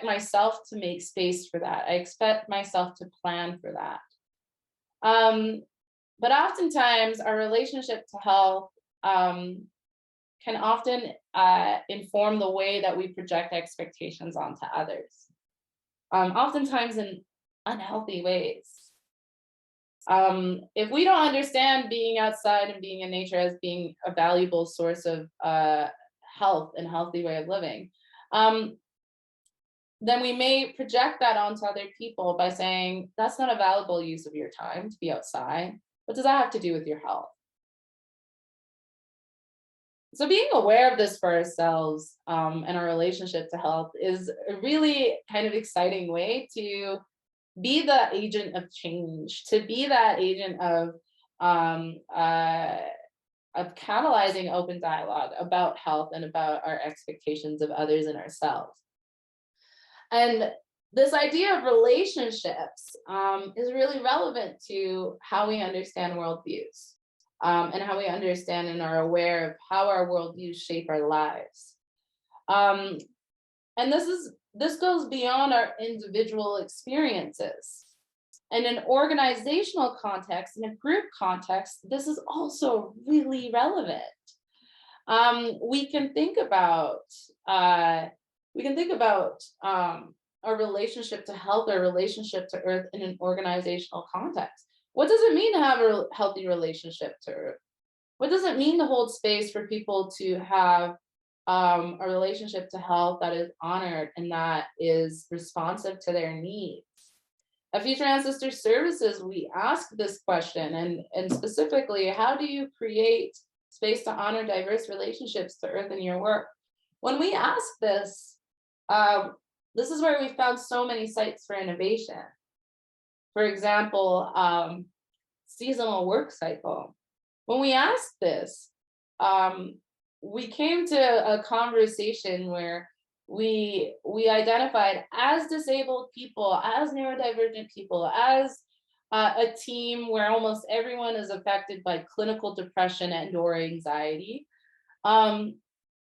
myself to make space for that. I expect myself to plan for that. But oftentimes our relationship to health can often inform the way that we project expectations onto others, oftentimes in unhealthy ways. If we don't understand being outside and being in nature as being a valuable source of health and healthy way of living, then we may project that onto other people by saying, that's not a valuable use of your time to be outside. What does that have to do with your health? So being aware of this for ourselves and our relationship to health is a really kind of exciting way to be the agent of change, to be that agent of catalyzing open dialogue about health and about our expectations of others and ourselves. And this idea of relationships is really relevant to how we understand worldviews, and how we understand and are aware of how our worldviews shape our lives. And this goes beyond our individual experiences. In an organizational context, in a group context, this is also really relevant. We can think about our relationship to health, our relationship to earth in an organizational context. What does it mean to have a healthy relationship to earth? What does it mean to hold space for people to have a relationship to health that is honored and that is responsive to their needs? At Future Ancestor Services, we ask this question, and specifically, how do you create space to honor diverse relationships to earth in your work? When we ask this, this is where we found so many sites for innovation. For example, seasonal work cycle. When we asked this, we came to a conversation where we identified as disabled people, as neurodivergent people, as a team where almost everyone is affected by clinical depression and or anxiety. The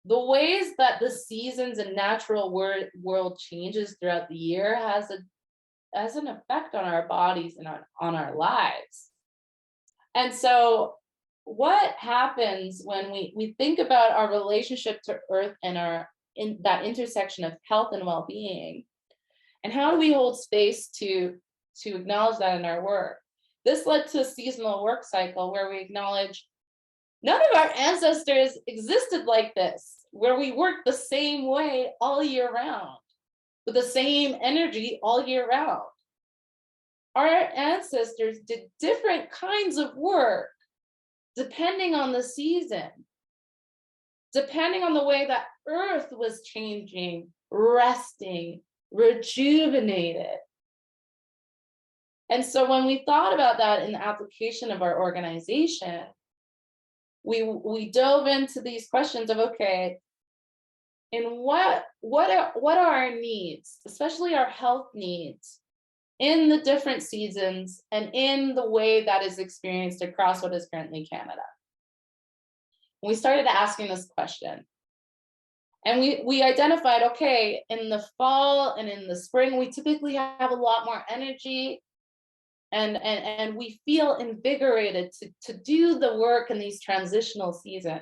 ways that the seasons and natural world changes throughout the year has an effect on our bodies and on our lives. And so what happens when we think about our relationship to earth and in that intersection of health and well-being, and how do we hold space to acknowledge that in our work? This led to a seasonal work cycle where we acknowledge none of our ancestors existed like this, where we worked the same way all year round, with the same energy all year round. Our ancestors did different kinds of work depending on the season, depending on the way that earth was changing, resting, rejuvenated. And so when we thought about that in the application of our organization, we dove into these questions of, okay, and what are our needs, especially our health needs, in the different seasons and in the way that is experienced across what is currently Canada? We started asking this question. And we identified, okay, in the fall and in the spring, we typically have a lot more energy and we feel invigorated to do the work in these transitional seasons.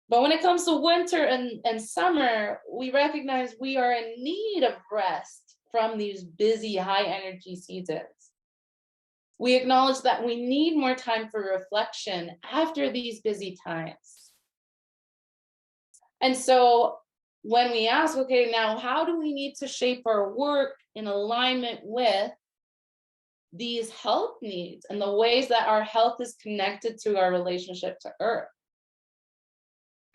But when it comes to winter and summer, we recognize we are in need of rest from these busy, high energy seasons. We acknowledge that we need more time for reflection after these busy times. And so when we ask, okay, now how do we need to shape our work in alignment with these health needs and the ways that our health is connected to our relationship to earth?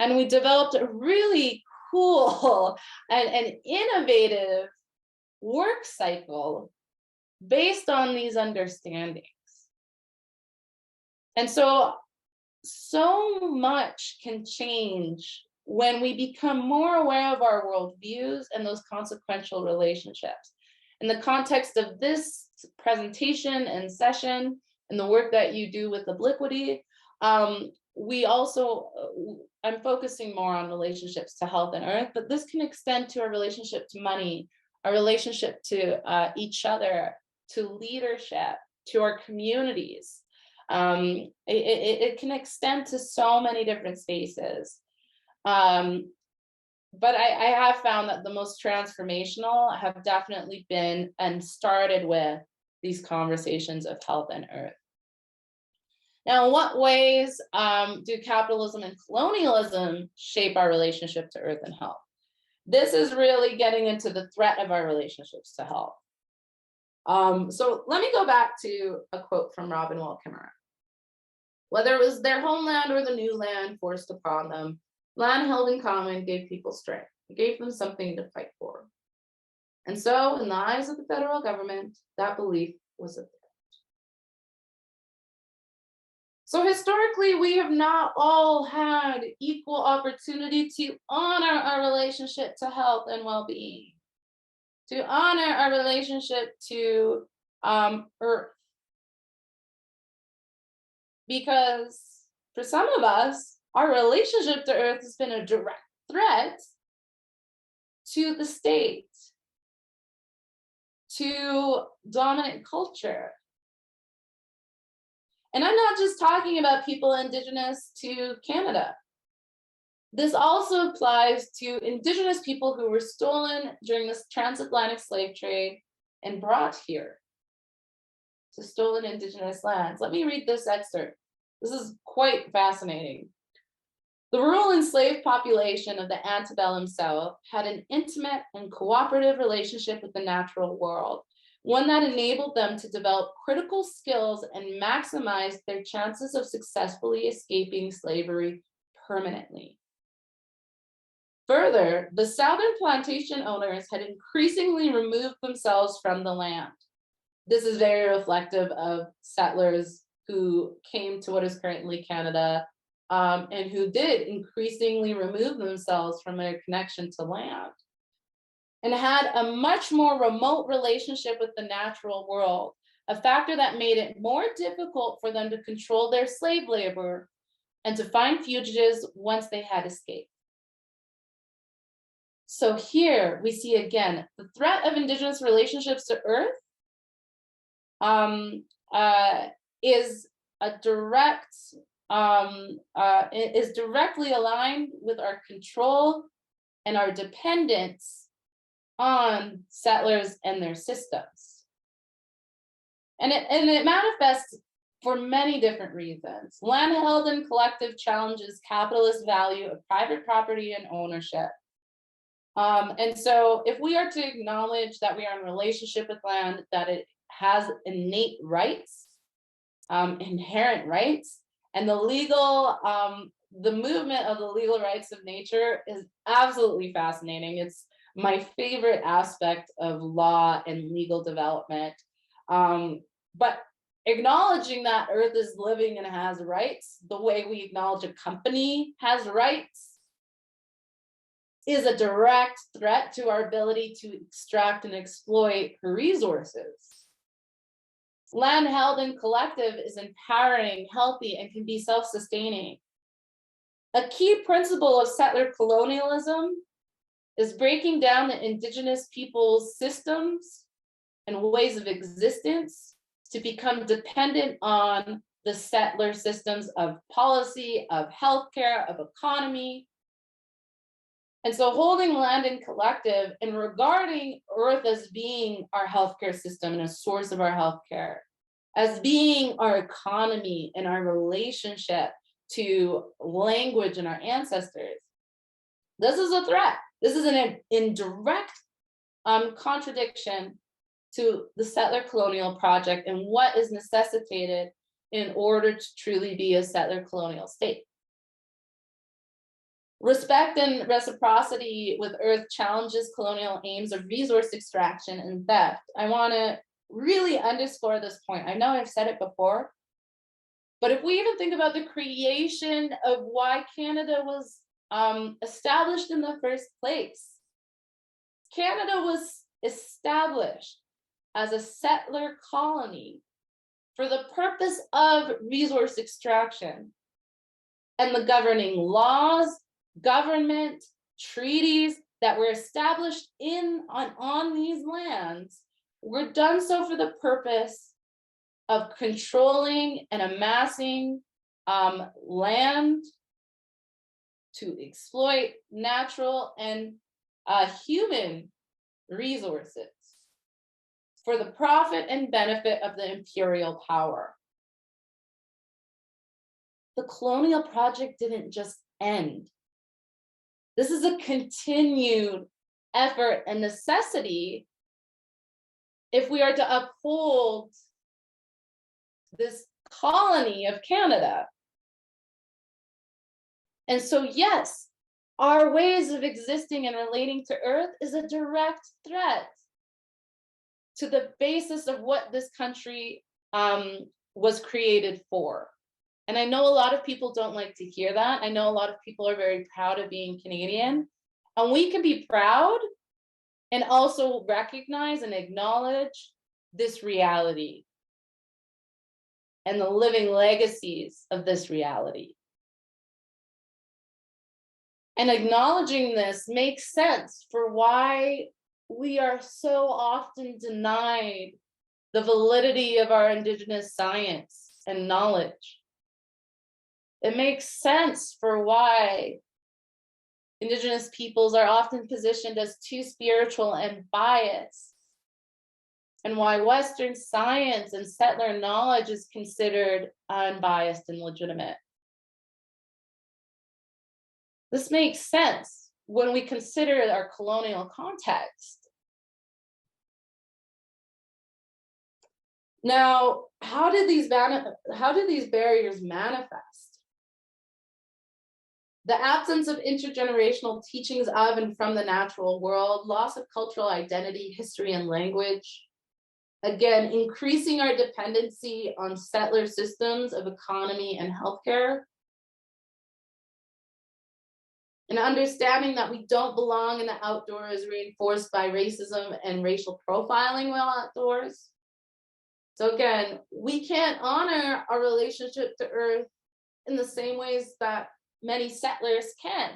And we developed a really cool and innovative work cycle based on these understandings. And so much can change when we become more aware of our worldviews and those consequential relationships. In the context of this presentation and session and the work that you do with Obliquity, we also, I'm focusing more on relationships to health and earth, but this can extend to our relationship to money, our relationship to each other, to leadership, to our communities. It can extend to so many different spaces. But I have found that the most transformational have definitely been and started with these conversations of health and earth. Now, in what ways do capitalism and colonialism shape our relationship to earth and health? This is really getting into the threat of our relationships to health. So let me go back to a quote from Robin Wall Kimmerer. Whether it was their homeland or the new land forced upon them, land held in common gave people strength. It gave them something to fight for. And so, in the eyes of the federal government, that belief was a threat. So historically, we have not all had equal opportunity to honor our relationship to health and well-being. to honor our relationship to Earth. Because for some of us, our relationship to Earth has been a direct threat to the state, to dominant culture. And I'm not just talking about people indigenous to Canada. This also applies to indigenous people who were stolen during this transatlantic slave trade and brought here to stolen indigenous lands. Let me read this excerpt. This is quite fascinating. The rural enslaved population of the antebellum South had an intimate and cooperative relationship with the natural world, one that enabled them to develop critical skills and maximize their chances of successfully escaping slavery permanently. Further, the Southern plantation owners had increasingly removed themselves from the land. This is very reflective of settlers who came to what is currently Canada, and who did increasingly remove themselves from their connection to land, and had a much more remote relationship with the natural world, a factor that made it more difficult for them to control their slave labor and to find fugitives once they had escaped. So here we see again the threat of Indigenous relationships to Earth is directly aligned with our control and our dependence on settlers and their systems. And it manifests for many different reasons. Land held in collective challenges capitalist value of private property and ownership. And so if we are to acknowledge that we are in relationship with land, that it has innate rights, inherent rights, and the movement of the legal rights of nature is absolutely fascinating. It's my favorite aspect of law and legal development. But acknowledging that Earth is living and has rights, the way we acknowledge a company has rights, is a direct threat to our ability to extract and exploit her resources. Land held in collective is empowering, healthy, and can be self-sustaining. A key principle of settler colonialism is breaking down the Indigenous people's systems and ways of existence to become dependent on the settler systems of policy, of healthcare, of economy. And so holding land in collective and regarding Earth as being our healthcare system and a source of our healthcare, as being our economy and our relationship to language and our ancestors, this is a threat. This is an indirect contradiction to the settler colonial project and what is necessitated in order to truly be a settler colonial state. Respect and reciprocity with Earth challenges colonial aims of resource extraction and theft. I want to really underscore this point. I know I've said it before, but if we even think about the creation of why Canada was established in the first place, Canada was established as a settler colony for the purpose of resource extraction, and the governing laws, government, treaties that were established on these lands were done so for the purpose of controlling and amassing land to exploit natural and human resources for the profit and benefit of the imperial power. The colonial project didn't just end. This is a continued effort and necessity if we are to uphold this colony of Canada. And so, yes, our ways of existing and relating to Earth is a direct threat to the basis of what this country was created for. And I know a lot of people don't like to hear that. I know a lot of people are very proud of being Canadian, and we can be proud, and also recognize and acknowledge this reality and the living legacies of this reality. And acknowledging this makes sense for why we are so often denied the validity of our Indigenous science and knowledge. It makes sense for why Indigenous peoples are often positioned as too spiritual and biased, and why Western science and settler knowledge is considered unbiased and legitimate. This makes sense when we consider our colonial context. Now, how did these barriers manifest? The absence of intergenerational teachings of and from the natural world, loss of cultural identity, history, and language. Again, increasing our dependency on settler systems of economy and healthcare. And understanding that we don't belong in the outdoors, reinforced by racism and racial profiling while outdoors. So again, we can't honor our relationship to Earth in the same ways that many settlers can.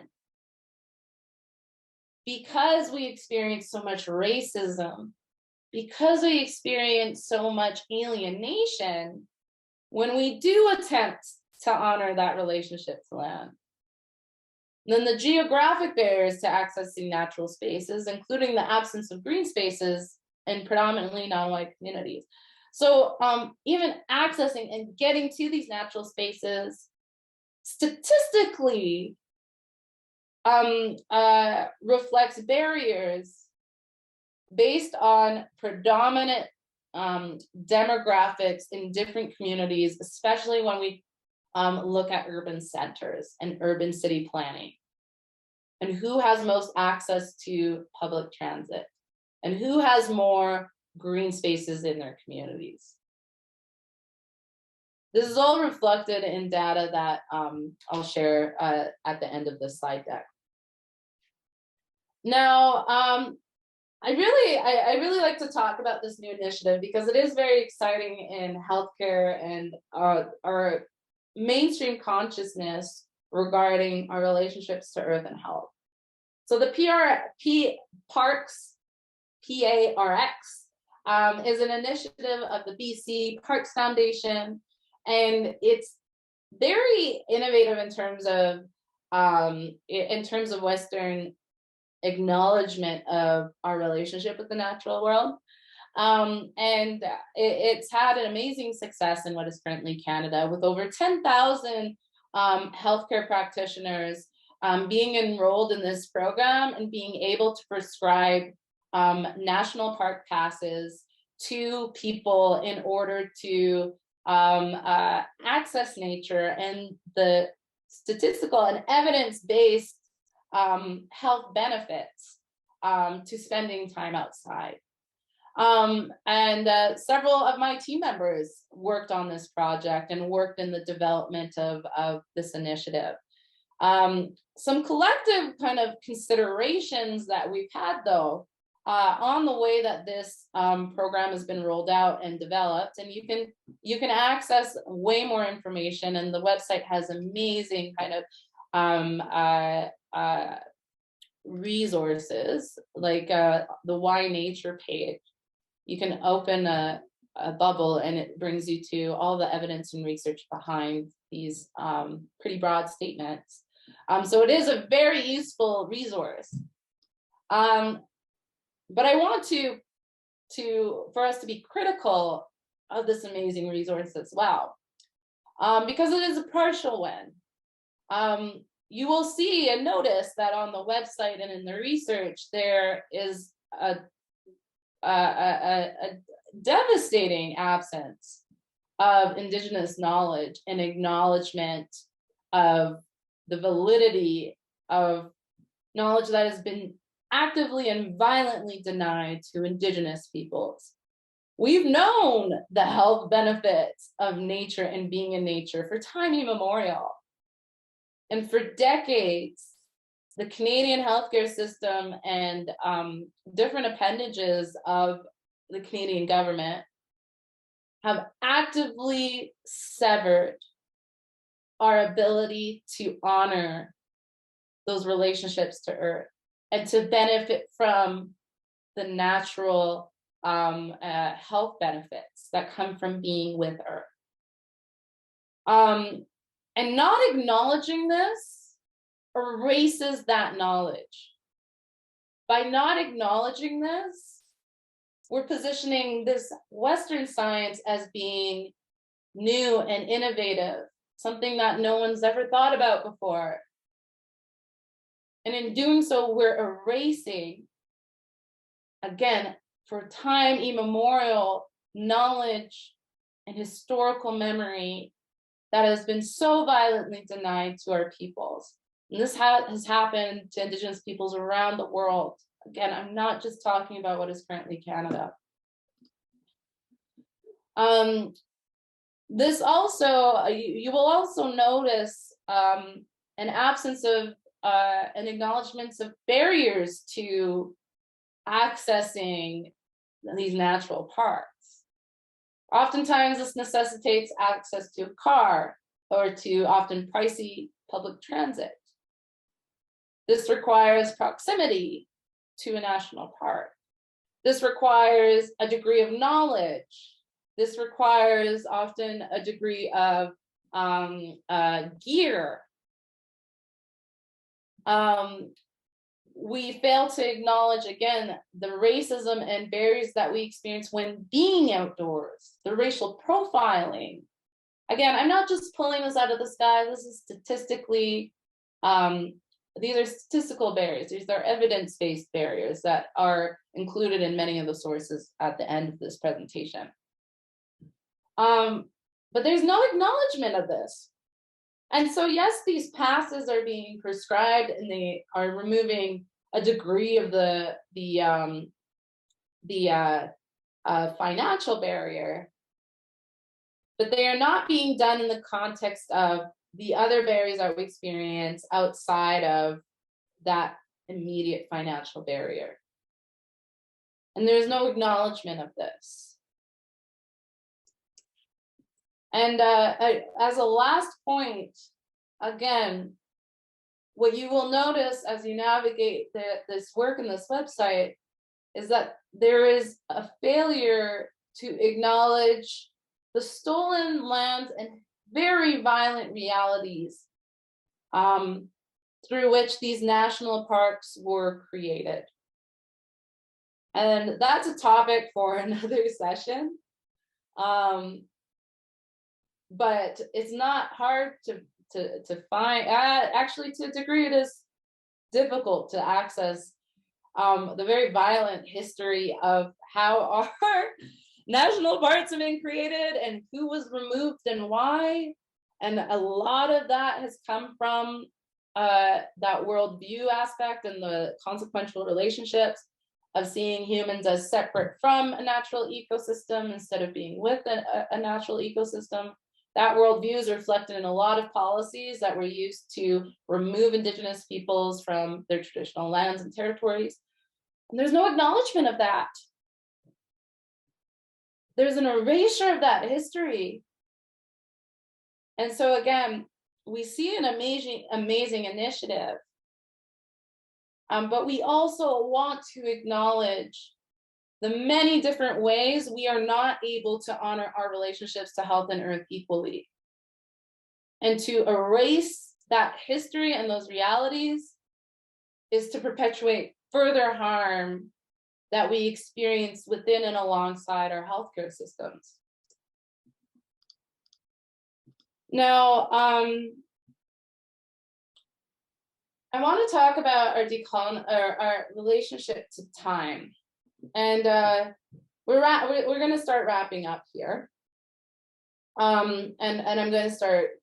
Because we experience so much racism, because we experience so much alienation, when we do attempt to honor that relationship to land, then the geographic barriers to accessing natural spaces, including the absence of green spaces in predominantly non-white communities. So even accessing and getting to these natural spaces statistically reflects barriers based on predominant demographics in different communities, especially when we look at urban centers and urban city planning, and who has most access to public transit, and who has more green spaces in their communities. This is all reflected in data that I'll share at the end of this slide deck. Now, I really like to talk about this new initiative because it is very exciting in healthcare and our mainstream consciousness regarding our relationships to Earth and health. So the PARCS, P-A-R-X, is an initiative of the BC Parks Foundation, and it's very innovative in terms of Western acknowledgement of our relationship with the natural world. And it's had an amazing success in what is currently Canada, with over 10,000 healthcare practitioners being enrolled in this program and being able to prescribe national park passes to people in order to access nature and the statistical and evidence-based health benefits to spending time outside. Several of my team members worked on this project and worked in the development of this initiative. Some collective kind of considerations that we've had, though, on the way that this program has been rolled out and developed, and you can access way more information, and the website has amazing kind of resources, like the Why Nature page. You can open a bubble and it brings you to all the evidence and research behind these pretty broad statements. So it is a very useful resource. But I want for us to be critical of this amazing resource as well, because it is a partial win. You will see and notice that on the website and in the research, there is a devastating absence of Indigenous knowledge and acknowledgement of the validity of knowledge that has been actively and violently denied to Indigenous peoples. We've known the health benefits of nature and being in nature for time immemorial. And for decades, the Canadian healthcare system and different appendages of the Canadian government have actively severed our ability to honor those relationships to Earth and to benefit from the natural health benefits that come from being with Earth. And not acknowledging this erases that knowledge. By not acknowledging this, we're positioning this Western science as being new and innovative, something that no one's ever thought about before. And in doing so, we're erasing, again, for time immemorial, knowledge and historical memory that has been so violently denied to our peoples. And this has happened to Indigenous peoples around the world. Again, I'm not just talking about what is currently Canada. This also, you will also notice an absence of an acknowledgement of barriers to accessing these natural parks. Oftentimes, this necessitates access to a car or to often pricey public transit. This requires proximity to a national park. This requires a degree of knowledge. This requires often a degree of gear. We fail to acknowledge, again, the racism and barriers that we experience when being outdoors, the racial profiling. Again, I'm not just pulling this out of the sky. This is statistically, these are statistical barriers. These are evidence-based barriers that are included in many of the sources at the end of this presentation. But there's no acknowledgement of this. And so, yes, these passes are being prescribed and they are removing a degree of the financial barrier, but they are not being done in the context of the other barriers that we experience outside of that immediate financial barrier. And there's no acknowledgement of this. And as a last point, again, what you will notice as you navigate this work in this website is that there is a failure to acknowledge the stolen lands and very violent realities through which these national parks were created. And that's a topic for another session. But it's not hard to find. Actually, to a degree, it is difficult to access the very violent history of how our national parks have been created and who was removed and why. And a lot of that has come from that worldview aspect and the consequential relationships of seeing humans as separate from a natural ecosystem instead of being with a natural ecosystem. That worldview is reflected in a lot of policies that were used to remove Indigenous peoples from their traditional lands and territories. And there's no acknowledgement of that. There's an erasure of that history. And so again, we see an amazing initiative. But we also want to acknowledge the many different ways we are not able to honor our relationships to health and earth equally. And to erase that history and those realities is to perpetuate further harm that we experience within and alongside our healthcare systems. Now, I want to talk about our relationship to time. And we're going to start wrapping up here. And I'm going to start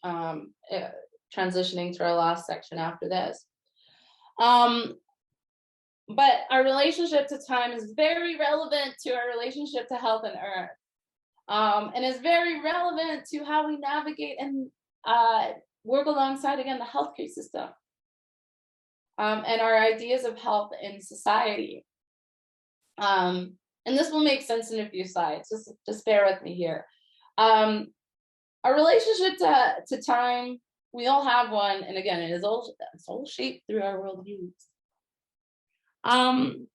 transitioning to our last section after this. But our relationship to time is very relevant to our relationship to health and earth. And is very relevant to how we navigate and work alongside, again, the healthcare system. and our ideas of health in society. And this will make sense in a few slides, just bear with me here. Our relationship to time, we all have one, and again, it's all shaped through our worldviews. And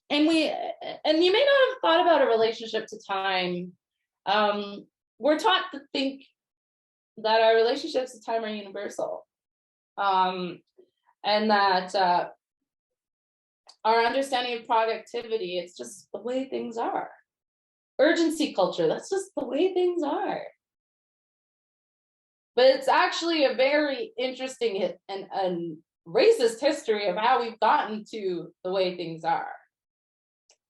you may not have thought about a relationship to time. We're taught to think that our relationships to time are universal, and that our understanding of productivity, it's just the way things are. Urgency culture, that's just the way things are. But it's actually a very interesting and racist history of how we've gotten to the way things are.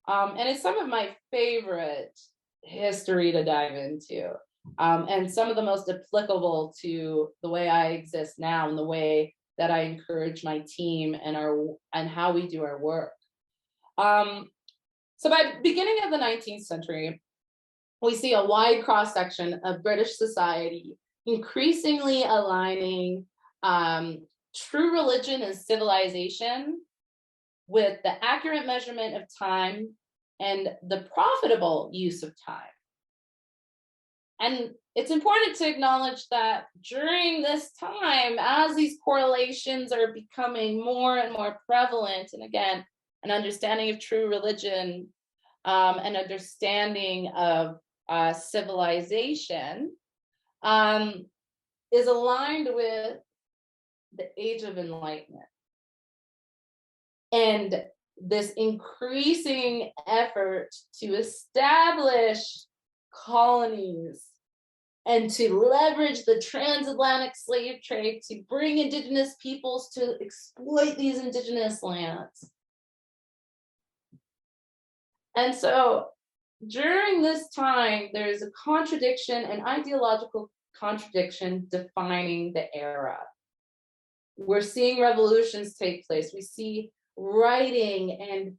And it's some of my favorite history to dive into, and some of the most applicable to the way I exist now and the way that I encourage my team and how we do our work. So by beginning of the 19th century, we see a wide cross-section of British society increasingly aligning true religion and civilization with the accurate measurement of time and the profitable use of time. And it's important to acknowledge that during this time, as these correlations are becoming more and more prevalent, and again, an understanding of true religion, an understanding of civilization, is aligned with the Age of Enlightenment. And this increasing effort to establish colonies and to leverage the transatlantic slave trade to bring indigenous peoples to exploit these indigenous lands. And so during this time, there's a contradiction, an ideological contradiction defining the era. We're seeing revolutions take place. We see writing and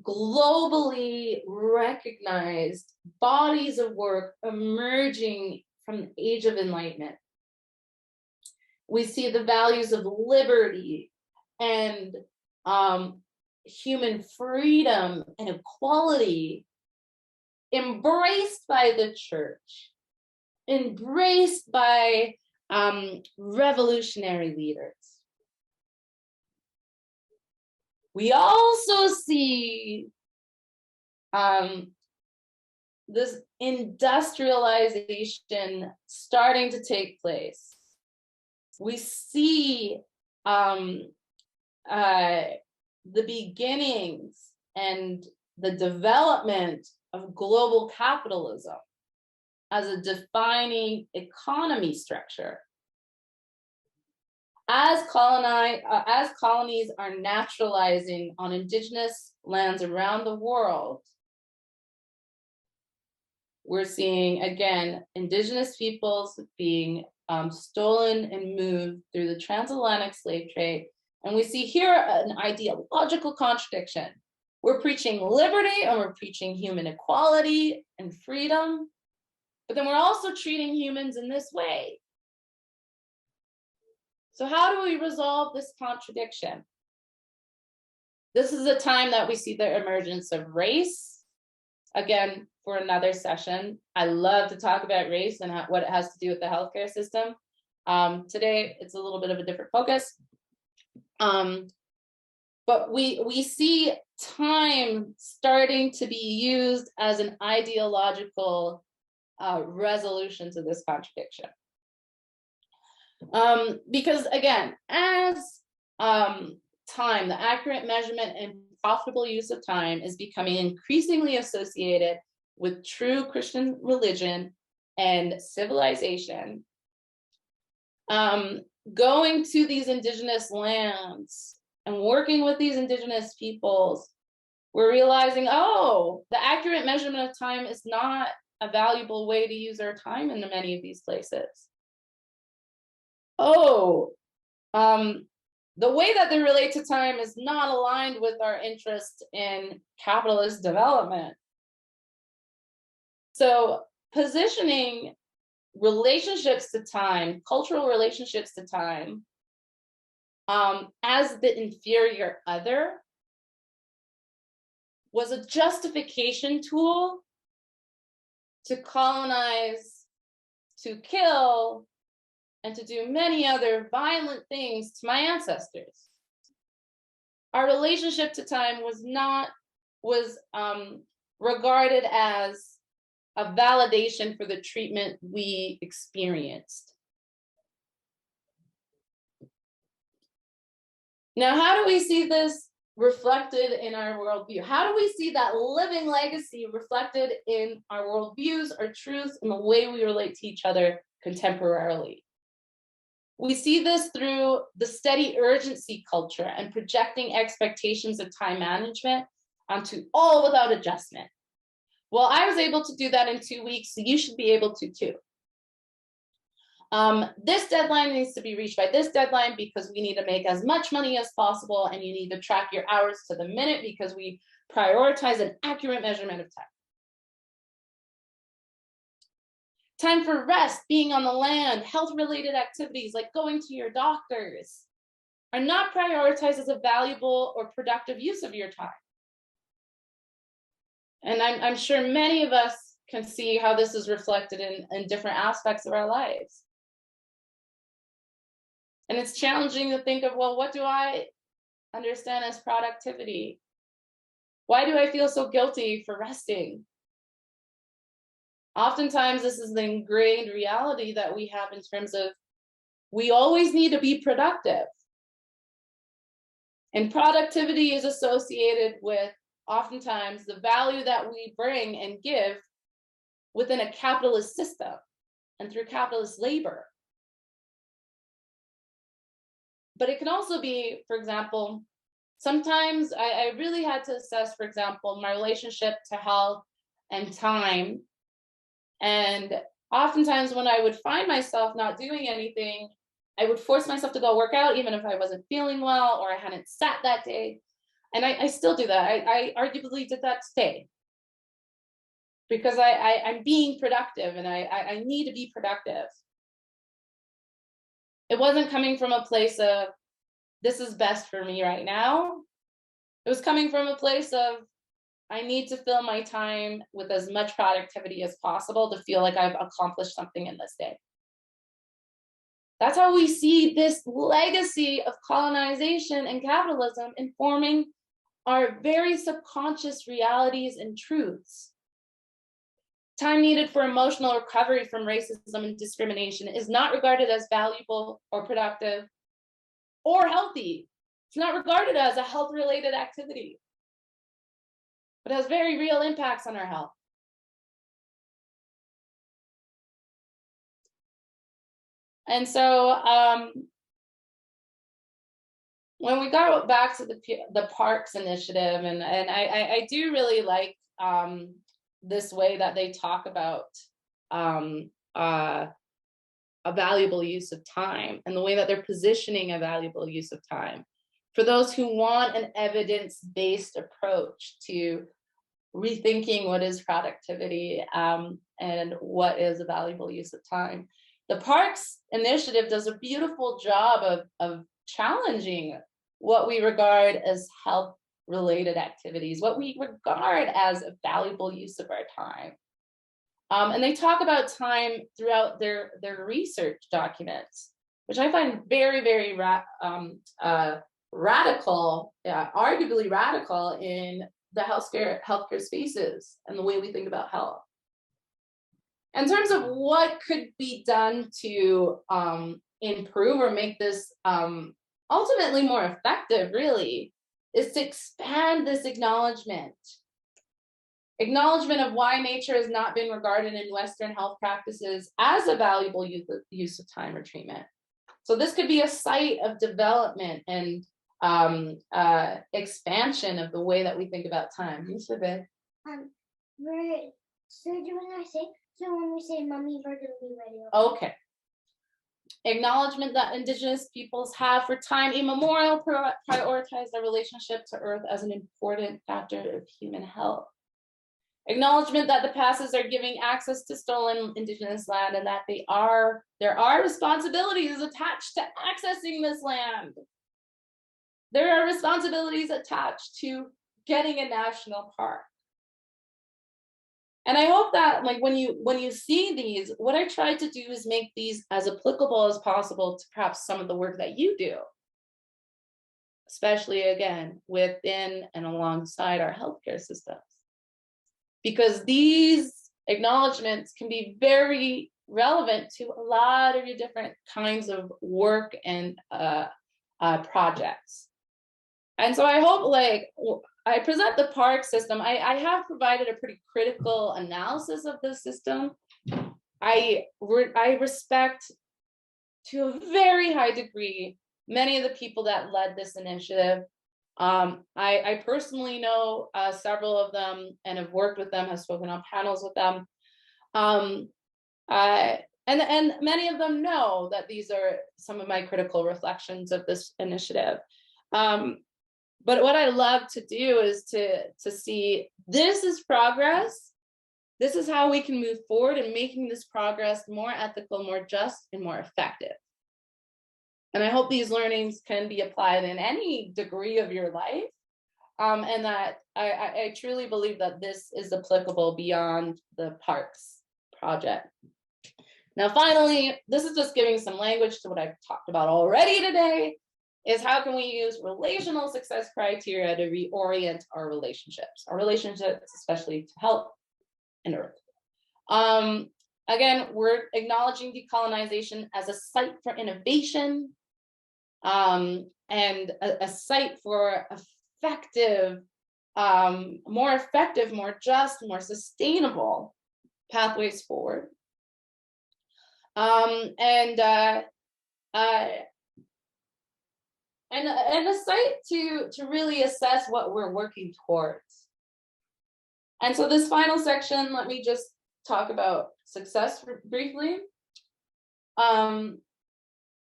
globally recognized bodies of work emerging from the Age of Enlightenment. We see the values of liberty and human freedom and equality embraced by the church, embraced by revolutionary leaders. We also see this industrialization starting to take place. We see the beginnings and the development of global capitalism as a defining economy structure. As colonies are naturalizing on indigenous lands around the world, we're seeing, again, indigenous peoples being stolen and moved through the transatlantic slave trade. And we see here an ideological contradiction. We're preaching liberty and we're preaching human equality and freedom, but then we're also treating humans in this way. So how do we resolve this contradiction? This is a time that we see the emergence of race. Again, for another session, I love to talk about race and what it has to do with the healthcare system. Today, it's a little bit of a different focus. But we see time starting to be used as an ideological resolution to this contradiction. Because again, as time, the accurate measurement and profitable use of time is becoming increasingly associated with true Christian religion and civilization, going to these indigenous lands and working with these indigenous peoples, we're realizing, oh, the accurate measurement of time is not a valuable way to use our time in many of these places. Oh, the way that they relate to time is not aligned with our interest in capitalist development. So positioning relationships to time, cultural relationships to time, as the inferior other was a justification tool to colonize, to kill, and to do many other violent things to my ancestors. Our relationship to time was regarded as a validation for the treatment we experienced. Now, how do we see this reflected in our worldview? How do we see that living legacy reflected in our worldviews, our truths, and the way we relate to each other contemporarily? We see this through the steady urgency culture and projecting expectations of time management onto all without adjustment. Well, I was able to do that in 2 weeks, so you should be able to too. This deadline needs to be reached by this deadline because we need to make as much money as possible, and you need to track your hours to the minute because we prioritize an accurate measurement of time. Time for rest, being on the land, health-related activities like going to your doctors are not prioritized as a valuable or productive use of your time. And I'm sure many of us can see how this is reflected in different aspects of our lives. And it's challenging to think of, well, what do I understand as productivity? Why do I feel so guilty for resting? Oftentimes, this is the ingrained reality that we have in terms of we always need to be productive. And productivity is associated with oftentimes the value that we bring and give within a capitalist system and through capitalist labor. But it can also be, for example, sometimes I really had to assess, for example, my relationship to health and time. And oftentimes when I would find myself not doing anything, I would force myself to go work out, even if I wasn't feeling well or I hadn't sat that day. And I still do that. I arguably did that today because I'm being productive and I need to be productive. It wasn't coming from a place of, this is best for me right now. It was coming from a place of, I need to fill my time with as much productivity as possible to feel like I've accomplished something in this day. That's how we see this legacy of colonization and capitalism informing our very subconscious realities and truths. Time needed for emotional recovery from racism and discrimination is not regarded as valuable or productive or healthy. It's not regarded as a health-related activity, but has very real impacts on our health. And so when we got back to the parks initiative, and I do really like this way that they talk about a valuable use of time and the way that they're positioning a valuable use of time. For those who want an evidence-based approach to rethinking what is productivity and what is a valuable use of time, the Parks Initiative does a beautiful job of challenging what we regard as health-related activities, what we regard as a valuable use of our time. And they talk about time throughout their research documents, which I find very, very radical, arguably radical in the healthcare spaces and the way we think about health. In terms of what could be done to improve or make this ultimately more effective, really, is to expand this acknowledgement of why nature has not been regarded in Western health practices as a valuable use of time or treatment. So this could be a site of development and expansion of the way that we think about time. So do when we say mommy, we're gonna be ready. Okay. Acknowledgement that Indigenous peoples have for time immemorial prioritized their relationship to Earth as an important factor of human health. Acknowledgement that the passes are giving access to stolen Indigenous land and that there are responsibilities attached to accessing this land. there are responsibilities attached to getting a national park. And I hope that like when you see these, what I try to do is make these as applicable as possible to perhaps some of the work that you do, especially again, within and alongside our healthcare systems. Because these acknowledgements can be very relevant to a lot of your different kinds of work and projects. And so I hope like I present the park system. I have provided a pretty critical analysis of the system. I respect to a very high degree many of the people that led this initiative. I personally know several of them and have worked with them, have spoken on panels with them. And many of them know that these are some of my critical reflections of this initiative. But what I love to do is to see this is progress. This is how we can move forward in making this progress more ethical, more just, and more effective. And I hope these learnings can be applied in any degree of your life. And that I truly believe that this is applicable beyond the parks project. Now, finally, this is just giving some language to what I've talked about already today, is how can we use relational success criteria to reorient our relationships, especially to health and earth. Again, we're acknowledging decolonization as a site for innovation, and a site for effective, more just, more sustainable pathways forward. And a site to really assess what we're working towards. And so this final section, let me just talk about success briefly,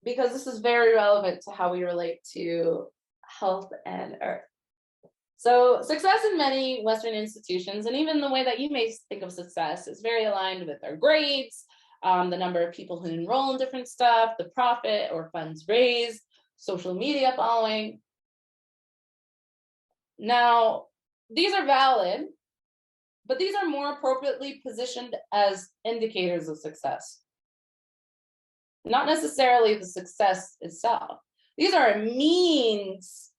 because this is very relevant to how we relate to health and earth. So success in many Western institutions, and even the way that you may think of success, is very aligned with our grades, the number of people who enroll in different stuff, the profit or funds raised, social media following. Now, these are valid, but these are more appropriately positioned as indicators of success, not necessarily the success itself. These are a means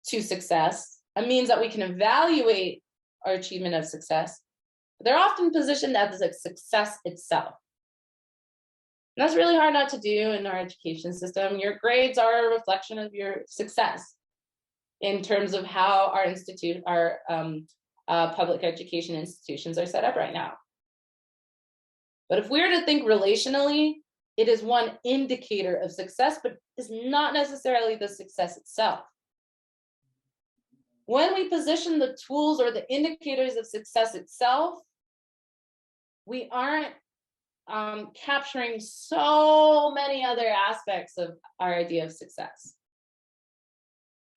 to success, a means that we can evaluate our achievement of success. But they're often positioned as a success itself. And that's really hard not to do in our education system. Your grades are a reflection of your success in terms of how our public education institutions are set up right now. But if we were to think relationally, it is one indicator of success, but is not necessarily the success itself. When we position the tools or the indicators of success itself, we aren't capturing so many other aspects of our idea of success.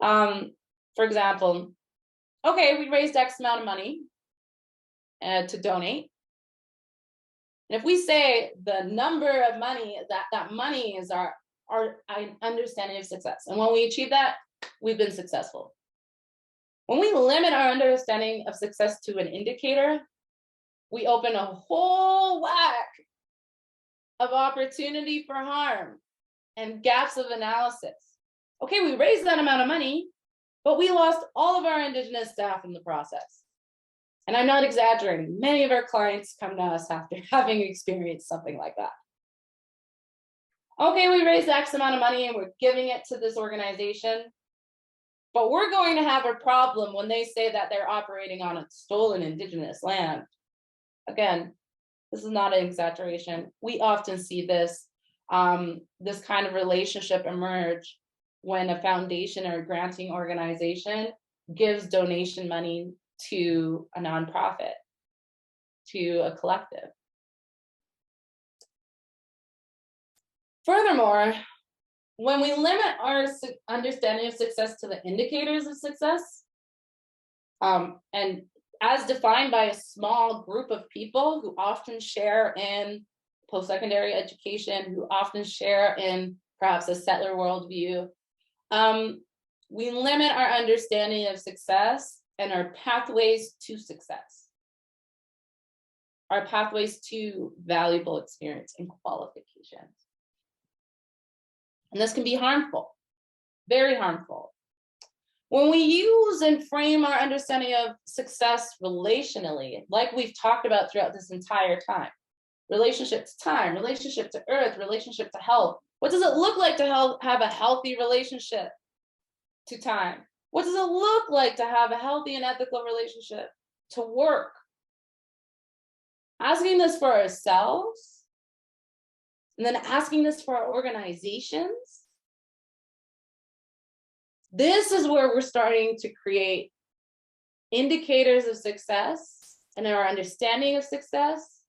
For example, okay, we raised X amount of money to donate. And if we say the number of money, that money is our understanding of success. And when we achieve that, we've been successful. When we limit our understanding of success to an indicator, we open a whole whack of opportunity for harm and gaps of analysis. Okay, we raised that amount of money, but we lost all of our Indigenous staff in the process. And I'm not exaggerating. Many of our clients come to us after having experienced something like that. Okay, we raised X amount of money and we're giving it to this organization, but we're going to have a problem when they say that they're operating on a stolen Indigenous land. Again, this is not an exaggeration. We often see this kind of relationship emerge when a foundation or a granting organization gives donation money to a nonprofit, to a collective. Furthermore, when we limit our understanding of success to the indicators of success, and as defined by a small group of people who often share in post-secondary education, who often share in perhaps a settler worldview, we limit our understanding of success and our pathways to success, our pathways to valuable experience and qualifications. And this can be harmful, very harmful. When we use and frame our understanding of success relationally, like we've talked about throughout this entire time, relationship to time, relationship to earth, relationship to health. What does it look like to have a healthy relationship to time? What does it look like to have a healthy and ethical relationship to work? Asking this for ourselves, and then asking this for our organizations. This is where we're starting to create indicators of success and our understanding of success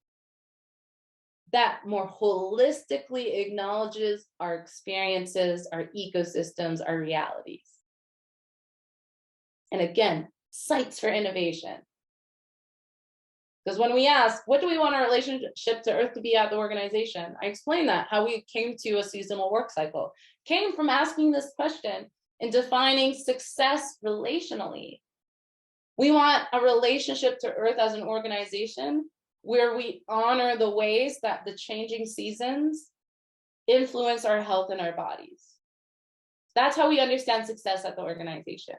that more holistically acknowledges our experiences, our ecosystems, our realities. And again, sites for innovation. Because when we ask, what do we want our relationship to Earth to be at the organization? I explained that, how we came to a seasonal work cycle. Came from asking this question and defining success relationally. We want a relationship to Earth as an organization where we honor the ways that the changing seasons influence our health and our bodies. That's how we understand success at the organization.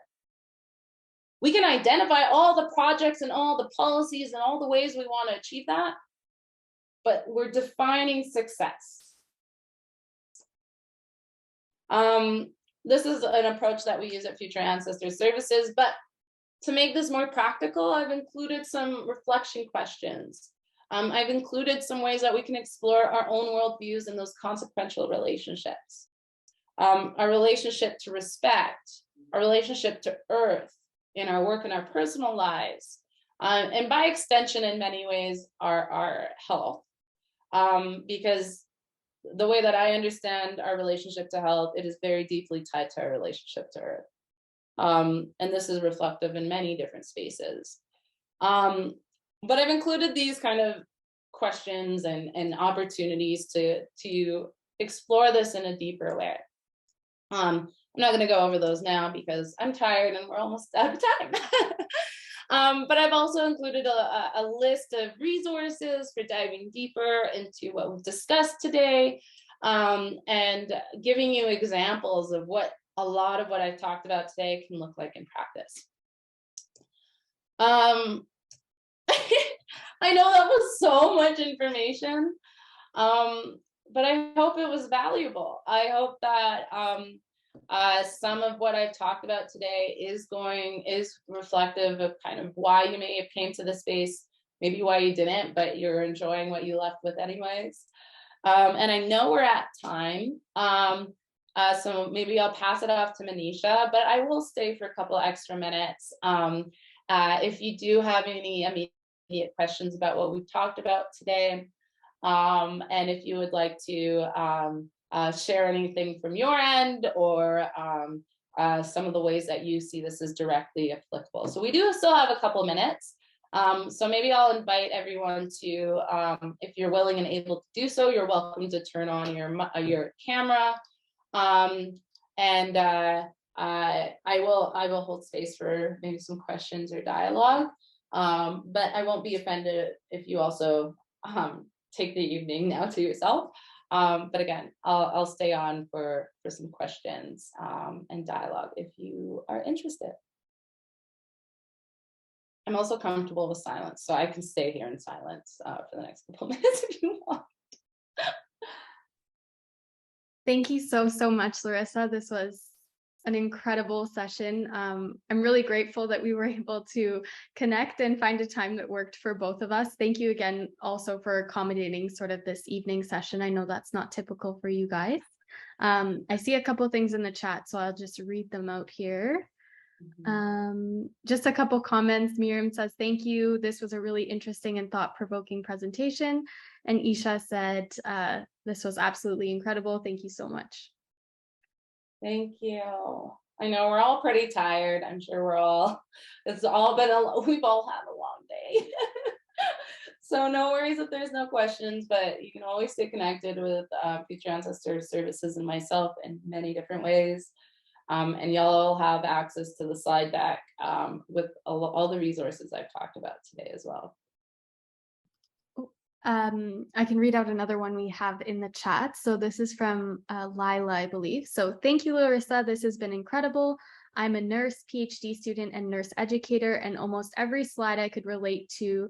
We can identify all the projects and all the policies and all the ways we want to achieve that, but we're defining success. This is an approach that we use at Future Ancestor Services, but to make this more practical, I've included some reflection questions. I've included some ways that we can explore our own worldviews in those consequential relationships. Our relationship to respect, our relationship to Earth, in our work and our personal lives, and by extension, in many ways, our health. Because the way that I understand our relationship to health, it is very deeply tied to our relationship to Earth. And this is reflective in many different spaces. But I've included these kind of questions and opportunities to explore this in a deeper way. I'm not going to go over those now because I'm tired and we're almost out of time. But I've also included a list of resources for diving deeper into what we've discussed today, and giving you examples of what a lot of what I've talked about today can look like in practice. I know that was so much information, but I hope it was valuable. I hope that some of what I've talked about today is reflective of kind of why you may have came to the space, maybe why you didn't, but you're enjoying what you left with anyways. And I know we're at time, so maybe I'll pass it off to Manisha, but I will stay for a couple extra minutes. If you do have any immediate questions about what we've talked about today, and if you would like to share anything from your end, or some of the ways that you see this as directly applicable. So we do still have a couple minutes. So maybe I'll invite everyone to, if you're willing and able to do so, you're welcome to turn on your camera. And I will hold space for maybe some questions or dialogue. But I won't be offended if you also take the evening now to yourself. But again, I'll stay on for some questions and dialogue if you are interested. I'm also comfortable with silence, so I can stay here in silence for the next couple minutes if you want. Thank you so much, Larissa. This was an incredible session. I'm really grateful that we were able to connect and find a time that worked for both of us. Thank you again also for accommodating sort of this evening session. I know that's not typical for you guys. I see a couple things in the chat, so I'll just read them out here. Just a couple comments. Miriam says, thank you. This was a really interesting and thought-provoking presentation. And Isha said, this was absolutely incredible. Thank you so much. Thank you. I know we're all pretty tired. I'm sure we've all had a long day. So no worries if there's no questions, but you can always stay connected with Future Ancestor Services and myself in many different ways. And y'all have access to the slide deck with all the resources I've talked about today as well. I can read out another one we have in the chat. So this is from Lila, I believe. So thank you, Larissa. This has been incredible. I'm a nurse, PhD student, and nurse educator, and almost every slide I could relate to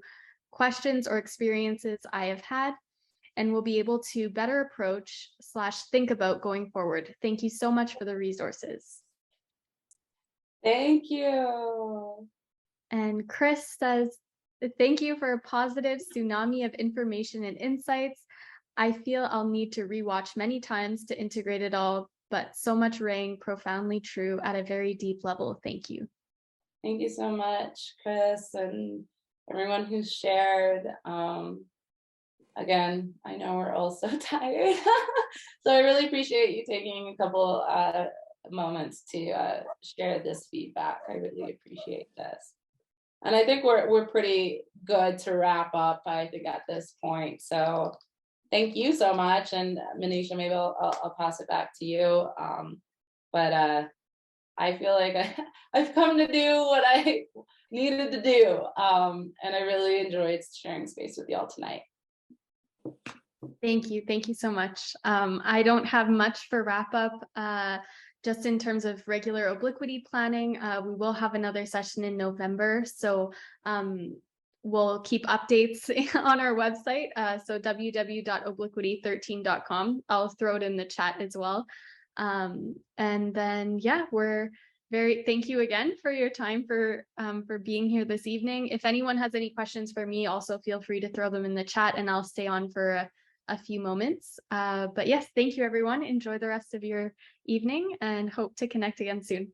questions or experiences I have had and will be able to better approach / think about going forward. Thank you so much for the resources. Thank you. And Chris says, thank you for a positive tsunami of information and insights. I feel I'll need to rewatch many times to integrate it all, but so much rang profoundly true at a very deep level. Thank you. Thank you so much, Chris, and everyone who's shared. Again, I know we're all so tired. So I really appreciate you taking a couple moments to share this feedback. I really appreciate this. And I think we're pretty good to wrap up, I think, at this point. So thank you so much. And Manisha, maybe I'll pass it back to you. But I feel like I've come to do what I needed to do. And I really enjoyed sharing space with y'all tonight. Thank you. Thank you so much. I don't have much for wrap up. Just in terms of regular obliquity planning, we will have another session in November. So we'll keep updates on our website. So www.obliquity13.com. I'll throw it in the chat as well. And then, yeah, thank you again for your time for being here this evening. If anyone has any questions for me, also feel free to throw them in the chat and I'll stay on for a few moments. But yes, thank you everyone. Enjoy the rest of your evening and hope to connect again soon.